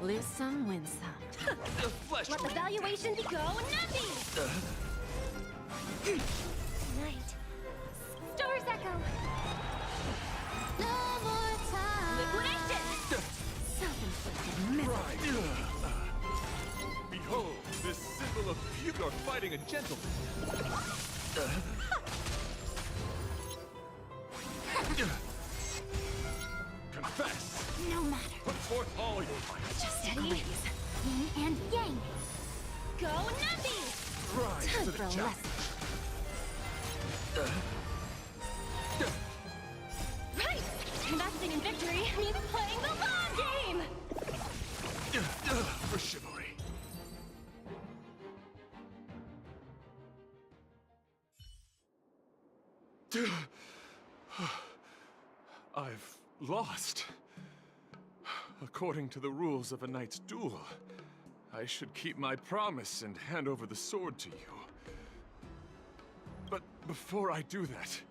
Lose some, win some. The flesh Let the wound. valuation be go Navi! Night. Stars echo! No more time! Liquidation! Self-inflicted misery. Behold, this symbol of beauty. You're fighting a gentleman. Confess. No matter. Put forth all your might. Just steady. Yin and yang. Go Navi! Rise Time to for the a challenge. Right! Investing in victory means playing the long game! For chivalry. I've lost. According to the rules of a knight's duel, I should keep my promise and hand over the sword to you. But before I do that,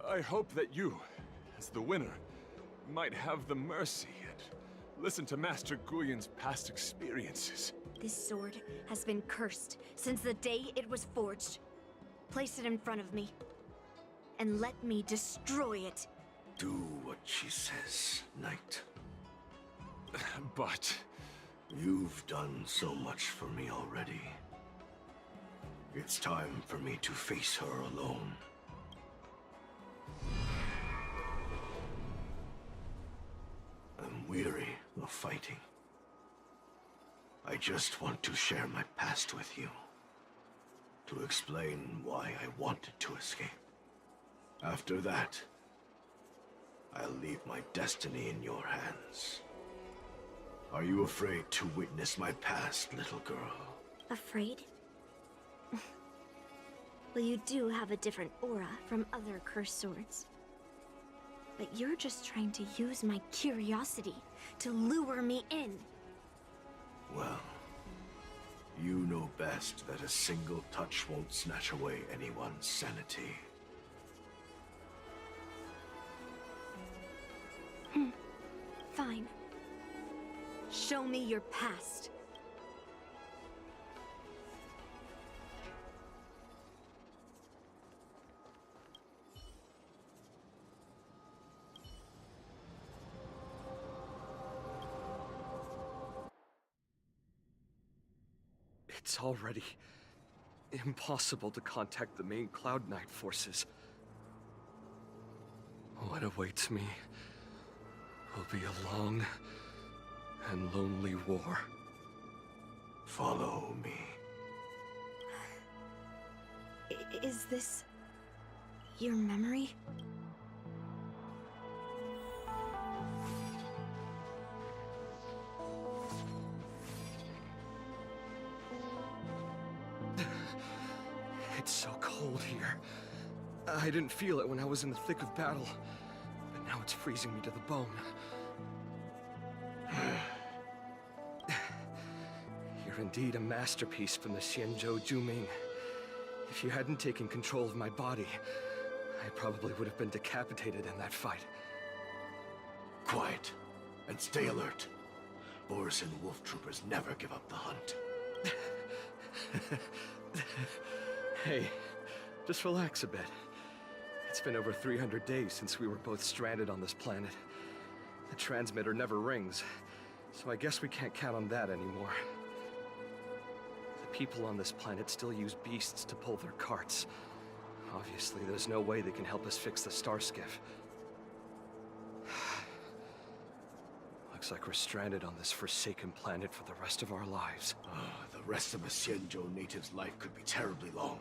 I hope that you, as the winner, might have the mercy and listen to Master Guyon's past experiences. This sword has been cursed since the day it was forged. Place it in front of me, and let me destroy it. Do what she says, Knight. But You've done so much for me already. It's time for me to face her alone. I'm weary of fighting. I just want to share my past with you. To explain why I wanted to escape. After that, I'll leave my destiny in your hands. Are you afraid to witness my past, little girl? Afraid? Well, you do have a different aura from other cursed swords. But you're just trying to use my curiosity to lure me in. Well, you know best that a single touch won't snatch away anyone's sanity. Fine. Show me your past. It's already impossible to contact the main Cloud Knight forces. What awaits me will be a long and lonely war. Follow me. Is this your memory? It's so cold here. I didn't feel it when I was in the thick of battle, but now it's freezing me to the bone. You're indeed a masterpiece from the Xianzhou Juming. If you hadn't taken control of my body, I probably would have been decapitated in that fight. Quiet, and stay alert. Boris and Wolf Troopers never give up the hunt. Hey, just relax a bit. It's been over 300 days since we were both stranded on this planet. The transmitter never rings, so I guess we can't count on that anymore. The people on this planet still use beasts to pull their carts. Obviously, there's no way they can help us fix the star skiff. Looks like we're stranded on this forsaken planet for the rest of our lives. The rest of a Xianzhou native's life could be terribly long.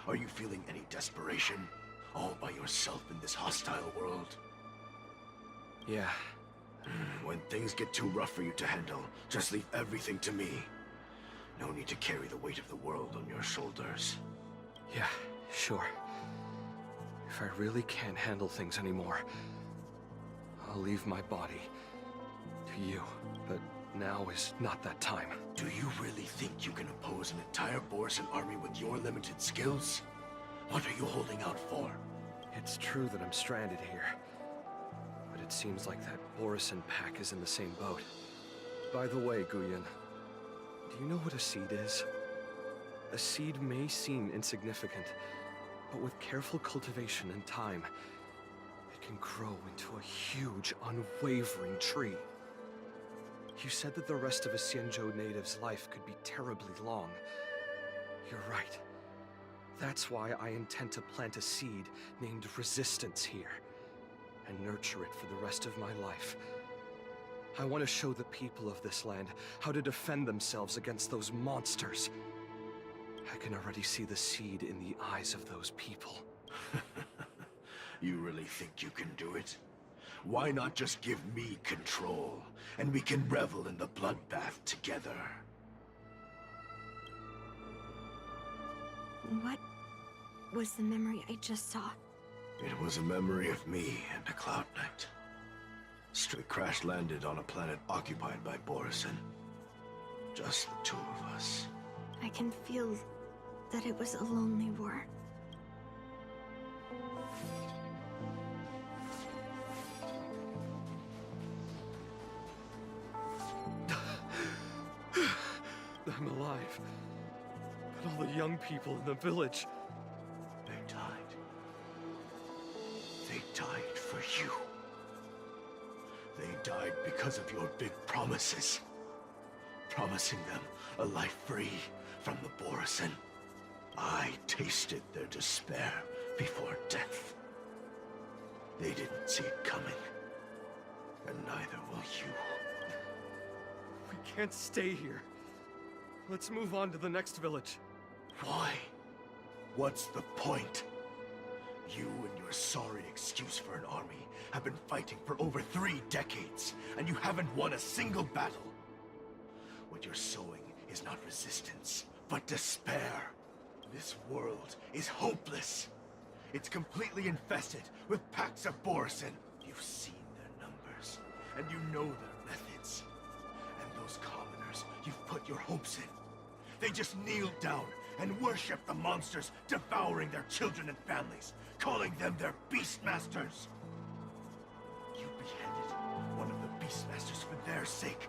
Are you feeling any desperation? All by yourself in this hostile world? Yeah. When things get too rough for you to handle, just leave everything to me. No need to carry the weight of the world on your shoulders. Yeah, sure. If I really can't handle things anymore, I'll leave my body to you. But now is not that time. Do you really think you can oppose an entire Borisan army with your limited skills? What are you holding out for? It's true that I'm stranded here. But it seems like that Borisan pack is in the same boat. By the way, Guyan, do you know what a seed is? A seed may seem insignificant, but with careful cultivation and time, it can grow into a huge, unwavering tree. You said that the rest of a Xianzhou native's life could be terribly long. You're right. That's why I intend to plant a seed named Resistance here, and nurture it for the rest of my life. I want to show the people of this land how to defend themselves against those monsters. I can already see the seed in the eyes of those people. You really think you can do it? Why not just give me control, and we can revel in the bloodbath together? What was the memory I just saw? It was a memory of me and a Cloud Knight. We crash-landed on a planet occupied by Borisan. Just the two of us. I can feel that it was a lonely war. I'm alive. But all the young people in the village... They died. They died for you. They died because of your big promises. promising them a life free from the Borisin. I tasted their despair before death. They didn't see it coming, and neither will you. We can't stay here. Let's move on to the next village. Why? What's the point? You and your sorry excuse for an army have been fighting for over 3 decades, and you haven't won a single battle. What you're sowing is not resistance, but despair. This world is hopeless. It's completely infested with packs of Borisin. You've seen their numbers, and you know their methods. And those commoners you've put your hopes in, they just kneel down and worship the monsters devouring their children and families, calling them their Beastmasters. You beheaded one of the Beastmasters for their sake,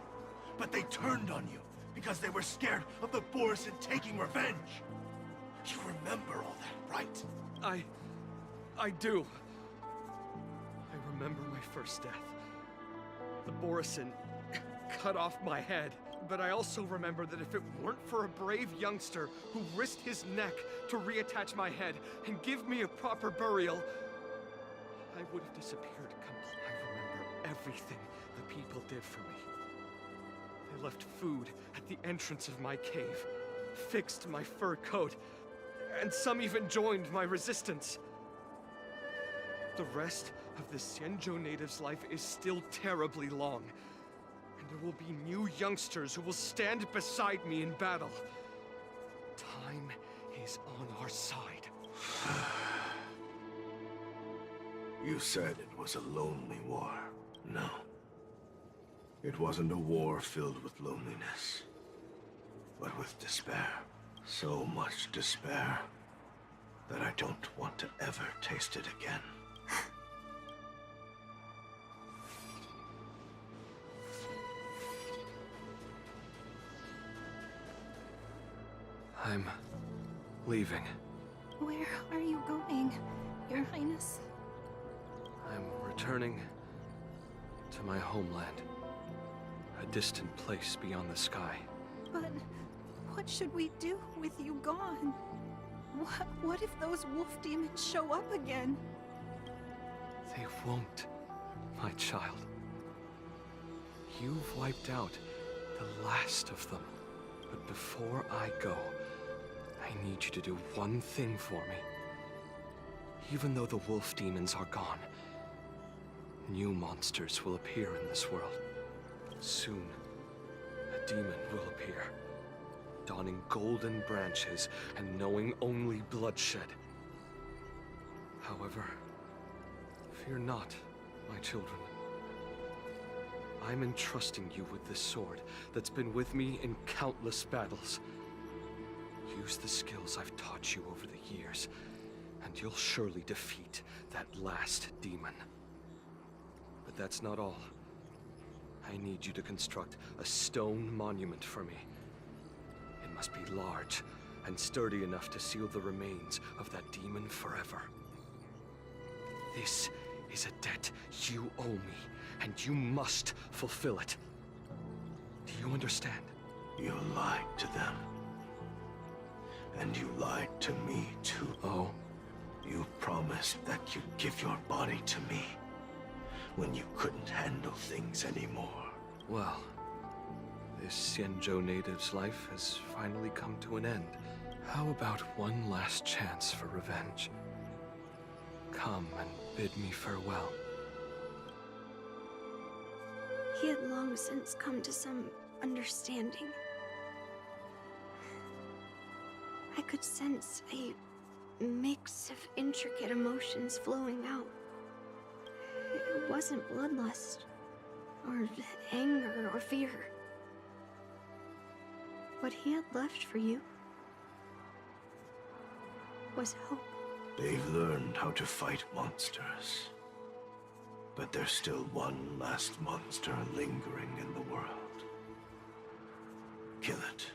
but they turned on you because they were scared of the Borisin taking revenge. You remember all that, right? I do. I remember my first death. The Borisin cut off my head. But I also remember that if it weren't for a brave youngster who risked his neck to reattach my head and give me a proper burial, I would have disappeared completely. I remember everything the people did for me. They left food at the entrance of my cave, fixed my fur coat, and some even joined my resistance. The rest of the Xianzhou native's life is still terribly long. There will be new youngsters who will stand beside me in battle. Time is on our side. You said it was a lonely war. No. It wasn't a war filled with loneliness, but with despair. So much despair that I don't want to ever taste it again. I'm leaving. Where are you going, Your Highness? I'm returning to my homeland. A distant place beyond the sky. But what should we do with you gone? What if those wolf demons show up again? They won't, my child. You've wiped out the last of them. But before I go, I need you to do one thing for me. Even though the wolf demons are gone, new monsters will appear in this world. Soon, a demon will appear, donning golden branches and knowing only bloodshed. However, fear not, my children. I'm entrusting you with this sword that's been with me in countless battles. Use the skills I've taught you over the years, and you'll surely defeat that last demon. But that's not all. I need you to construct a stone monument for me. It must be large and sturdy enough to seal the remains of that demon forever. This is a debt you owe me, and you must fulfill it. Do you understand? You lied to them. And you lied to me, too. Oh? You promised that you'd give your body to me when you couldn't handle things anymore. Well, this Xianzhou native's life has finally come to an end. How about one last chance for revenge? Come and bid me farewell. He had long since come to some understanding. I could sense a mix of intricate emotions flowing out. It wasn't bloodlust, or anger, or fear. What he had left for you was hope. They've learned how to fight monsters. But there's still one last monster lingering in the world. Kill it,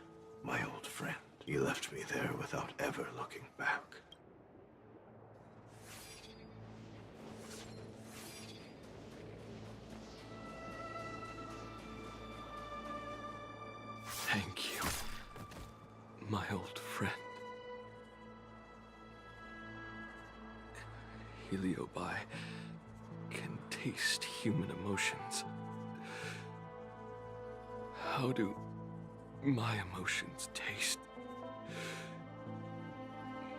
my old friend. He left me there without ever looking back. Thank you, my old friend. Heliobi can taste human emotions. How do my emotions taste?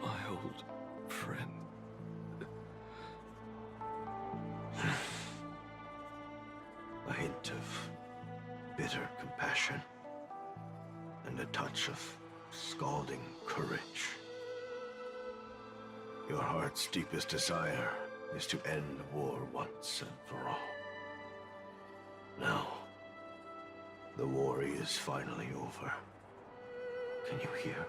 My old friend. A hint of bitter compassion and a touch of scalding courage. Your heart's deepest desire is to end war once and for all. Now, the war is finally over. Can you hear?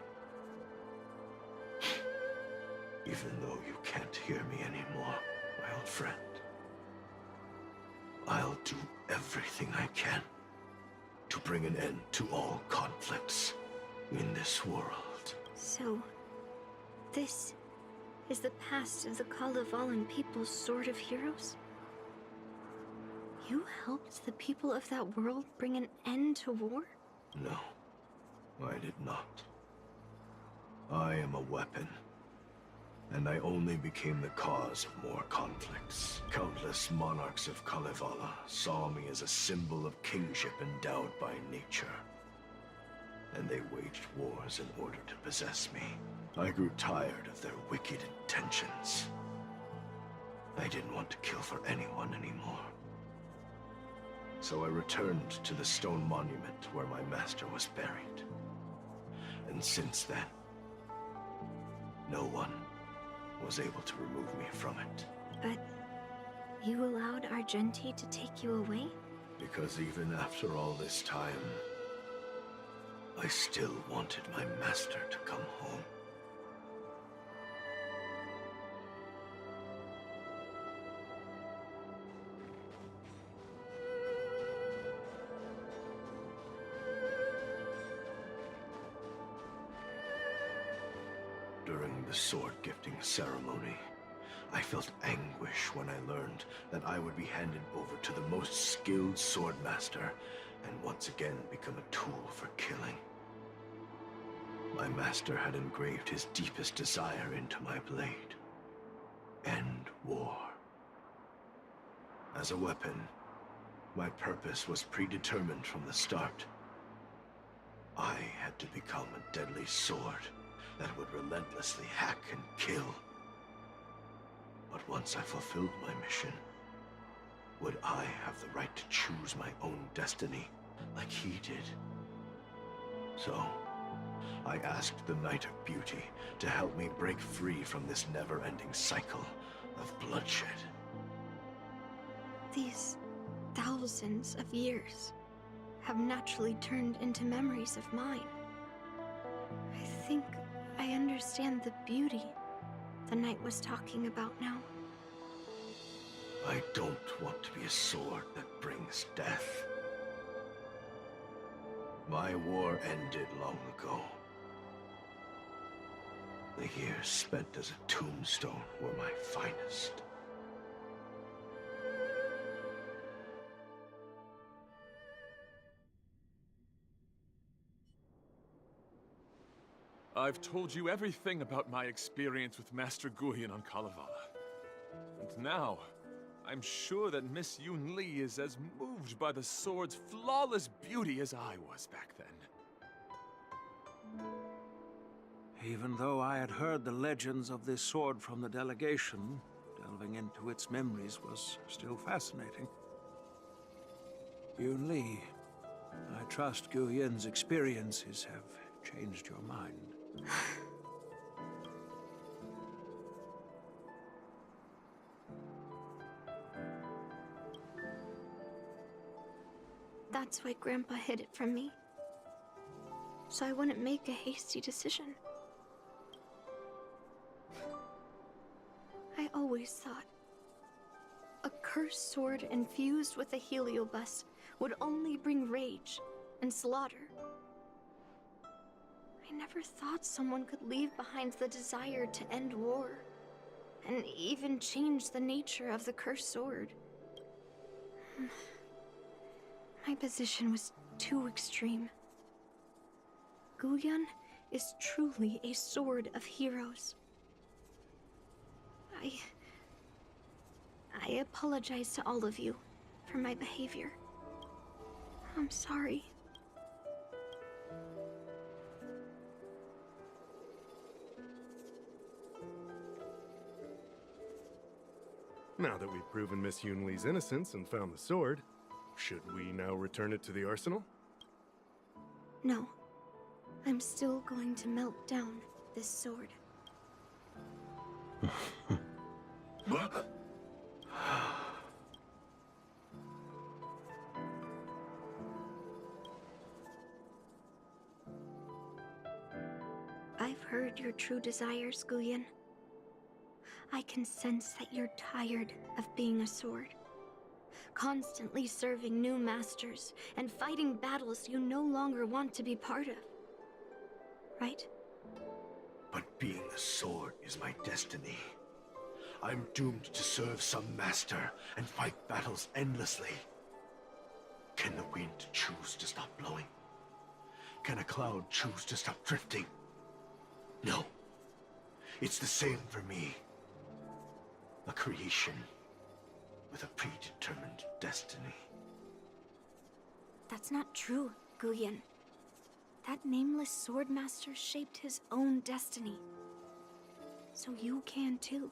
Even though you can't hear me anymore, my old friend, I'll do everything I can to bring an end to all conflicts in this world. So, this is the past of the Kalevalan people's Sword of Heroes? You helped the people of that world bring an end to war? No, I did not. I am a weapon, and I only became the cause of more conflicts. Countless monarchs of Kalevala saw me as a symbol of kingship endowed by nature, and they waged wars in order to possess me. I grew tired of their wicked intentions. I didn't want to kill for anyone anymore. So I returned to the stone monument where my master was buried. And since then, no one was able to remove me from it. But you allowed Argenti to take you away? Because even after all this time, I still wanted my master to come home. During the sword gifting ceremony, I felt anguish when I learned that I would be handed over to the most skilled swordmaster and once again become a tool for killing. My master had engraved his deepest desire into my blade. End war. As a weapon, my purpose was predetermined from the start. I had to become a deadly sword that would relentlessly hack and kill. But once I fulfilled my mission, would I have the right to choose my own destiny like he did? So, I asked the Knight of Beauty to help me break free from this never-ending cycle of bloodshed. These thousands of years have naturally turned into memories of mine. I think I understand the beauty the knight was talking about now. I don't want to be a sword that brings death. My war ended long ago. The years spent as a tombstone were my finest. I've told you everything about my experience with Master Guyan on Kalevala. And now, I'm sure that Miss Yun Li is as moved by the sword's flawless beauty as I was back then. Even though I had heard the legends of this sword from the delegation, delving into its memories was still fascinating. Yun Li, I trust Guyan's experiences have changed your mind. That's why Grandpa hid it from me. So I wouldn't make a hasty decision. I always thought a cursed sword infused with a heliobus would only bring rage and slaughter. I never thought someone could leave behind the desire to end war, and even change the nature of the cursed sword. My position was too extreme. Guyan is truly a sword of heroes. I apologize to all of you for my behavior. I'm sorry. Now that we've proven Miss Yunli's innocence and found the sword, should we now return it to the arsenal? No. I'm still going to melt down this sword. I've heard your true desires, Guyan. I can sense that you're tired of being a sword. Constantly serving new masters and fighting battles you no longer want to be part of. Right? But being a sword is my destiny. I'm doomed to serve some master and fight battles endlessly. Can the wind choose to stop blowing? Can a cloud choose to stop drifting? No. It's the same for me. A creation with a predetermined destiny. That's not true, Guyan. That nameless swordmaster shaped his own destiny. So you can too.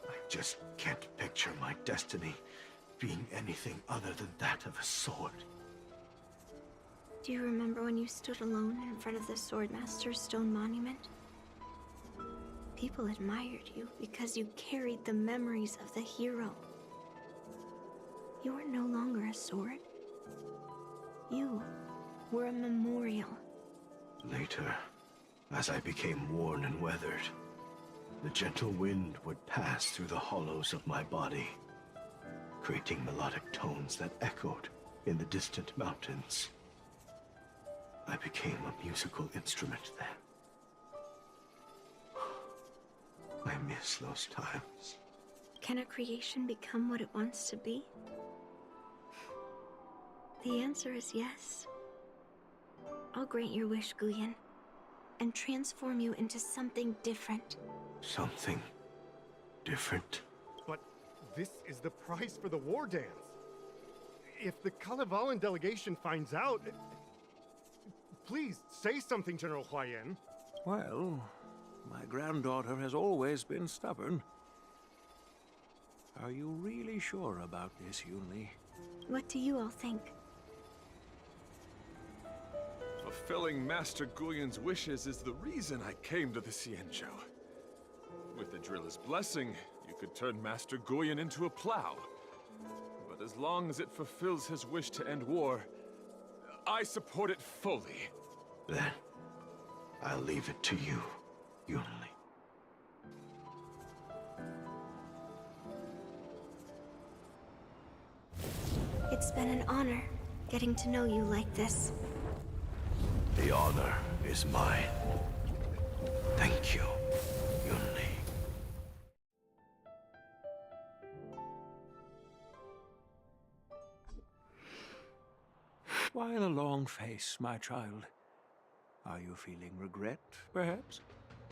I just can't picture my destiny being anything other than that of a sword. Do you remember when you stood alone in front of the swordmaster's stone monument? People admired you because you carried the memories of the hero. You were no longer a sword. You were a memorial. Later, as I became worn and weathered, the gentle wind would pass through the hollows of my body, creating melodic tones that echoed in the distant mountains. I became a musical instrument then. I miss those times. Can a creation become what it wants to be? The answer is yes. I'll grant your wish, Guyan, and transform you into something different. Something different? But this is the price for the war dance. If the Kalevalan delegation finds out... Please, say something, General Huayan. Well, my granddaughter has always been stubborn. Are you really sure about this, Yunli? What do you all think? Fulfilling Master Guyan's wishes is the reason I came to the Xianzhou. With the driller's blessing, you could turn Master Guyan into a plow. But as long as it fulfills his wish to end war, I support it fully. Then, I'll leave it to you, Yunli. It's been an honor getting to know you like this. The honor is mine. Thank you, Yunli. Why the long face, my child? Are you feeling regret, perhaps?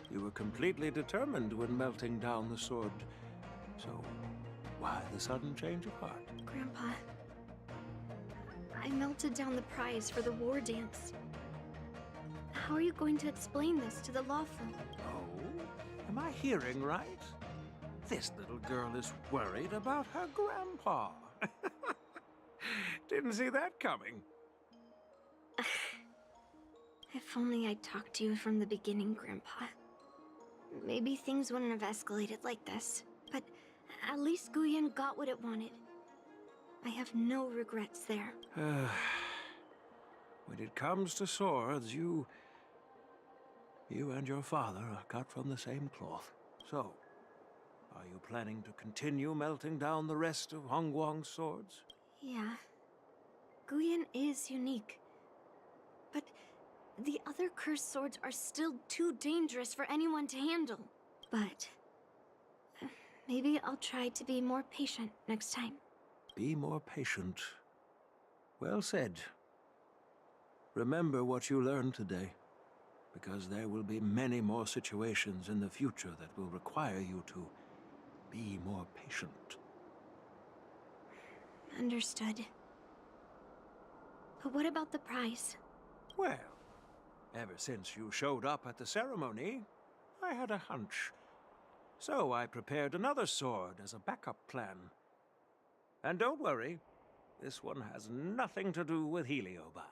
You were completely determined when melting down the sword. So, why the sudden change of heart? Grandpa, I melted down the prize for the war dance. How are you going to explain this to the lawful? Oh? Am I hearing right? This little girl is worried about her grandpa. Didn't see that coming. If only I'd talked to you from the beginning, Grandpa. Maybe things wouldn't have escalated like this. But at least Guyan got what it wanted. I have no regrets there. When it comes to swords, you and your father are cut from the same cloth. So, are you planning to continue melting down the rest of Hongguang's swords? Yeah. Guyan is unique. But the other cursed swords are still too dangerous for anyone to handle. But maybe I'll try to be more patient next time. Be more patient. Well said. Remember what you learned today, because there will be many more situations in the future that will require you to be more patient. Understood. But what about the prize? Well, ever since you showed up at the ceremony, I had a hunch. So I prepared another sword as a backup plan. And don't worry, this one has nothing to do with Heliobi.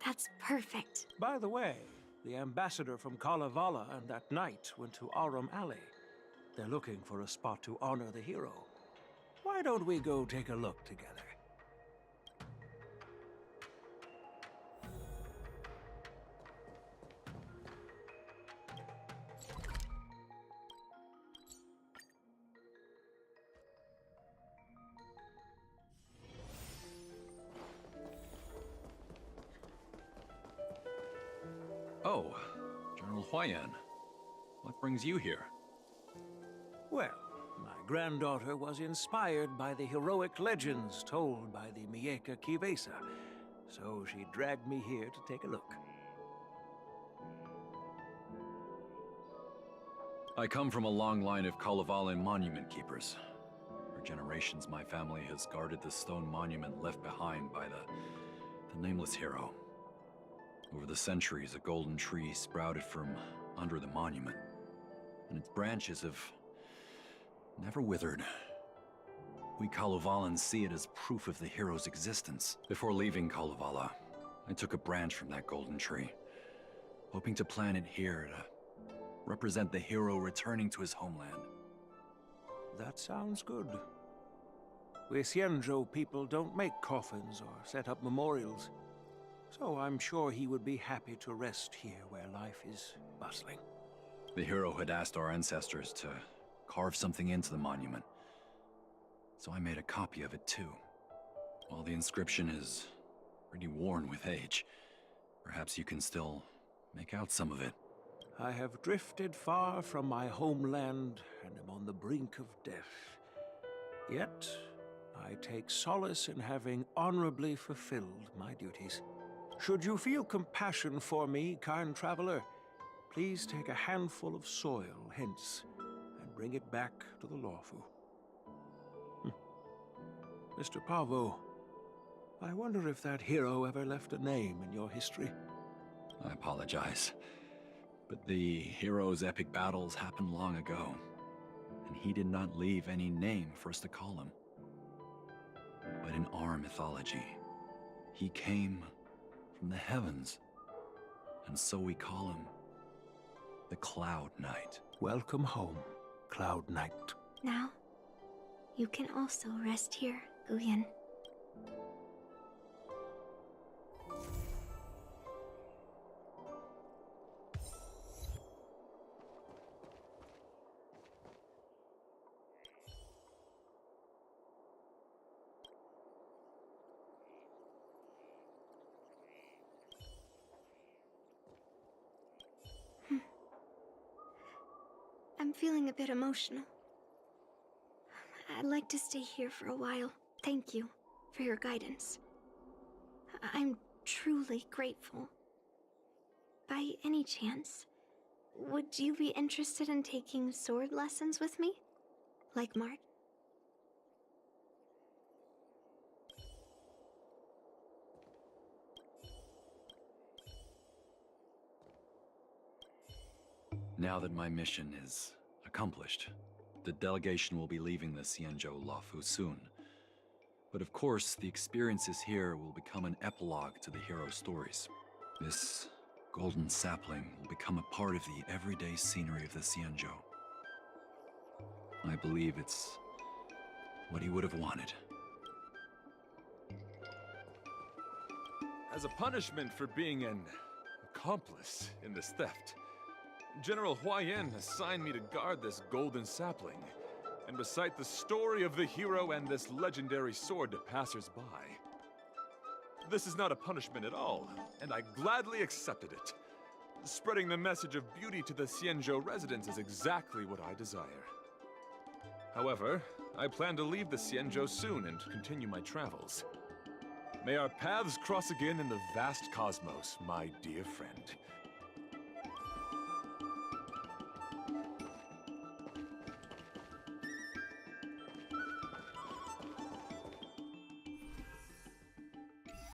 That's perfect. By the way, the ambassador from Kalevala and that knight went to Aurum Alley. They're looking for a spot to honor the hero. Why don't we go take a look together? Oh, General Huayan. What brings you here? Well, my granddaughter was inspired by the heroic legends told by the Mieka Kivesa, so she dragged me here to take a look. I come from a long line of Kalevala monument keepers. For generations, my family has guarded the stone monument left behind by the nameless hero. Over the centuries, a golden tree sprouted from under the monument, and its branches have never withered. We Kalevalans see it as proof of the hero's existence. Before leaving Kalevala, I took a branch from that golden tree, hoping to plant it here to represent the hero returning to his homeland. That sounds good. We Xianzhou people don't make coffins or set up memorials, so I'm sure he would be happy to rest here where life is bustling. The hero had asked our ancestors to carve something into the monument, so I made a copy of it too. While the inscription is pretty worn with age, perhaps you can still make out some of it. I have drifted far from my homeland and am on the brink of death. Yet, I take solace in having honorably fulfilled my duties. Should you feel compassion for me, kind traveler, please take a handful of soil hence and bring it back to the Lawfu. Mr. Pavo, I wonder if that hero ever left a name in your history. I apologize, but the hero's epic battles happened long ago, and he did not leave any name for us to call him. But in our mythology, he came from the heavens, and so we call him the Cloud Knight. Welcome home, Cloud Knight. Now, you can also rest here, Guyan. I'm feeling a bit emotional. I'd like to stay here for a while. Thank you for your guidance. I'm truly grateful. By any chance, would you be interested in taking sword lessons with me? Like Mart? Now that my mission is accomplished, the delegation will be leaving the Xianzhou Lawfu soon. But of course, the experiences here will become an epilogue to the hero's stories. This golden sapling will become a part of the everyday scenery of the Xianzhou. I believe it's what he would have wanted. As a punishment for being an accomplice in this theft, General Huayan assigned me to guard this golden sapling and recite the story of the hero and this legendary sword to passers-by. This is not a punishment at all, and I gladly accepted it. Spreading the message of beauty to the Xianzhou residents is exactly what I desire. However, I plan to leave the Xianzhou soon and continue my travels. May our paths cross again in the vast cosmos, my dear friend.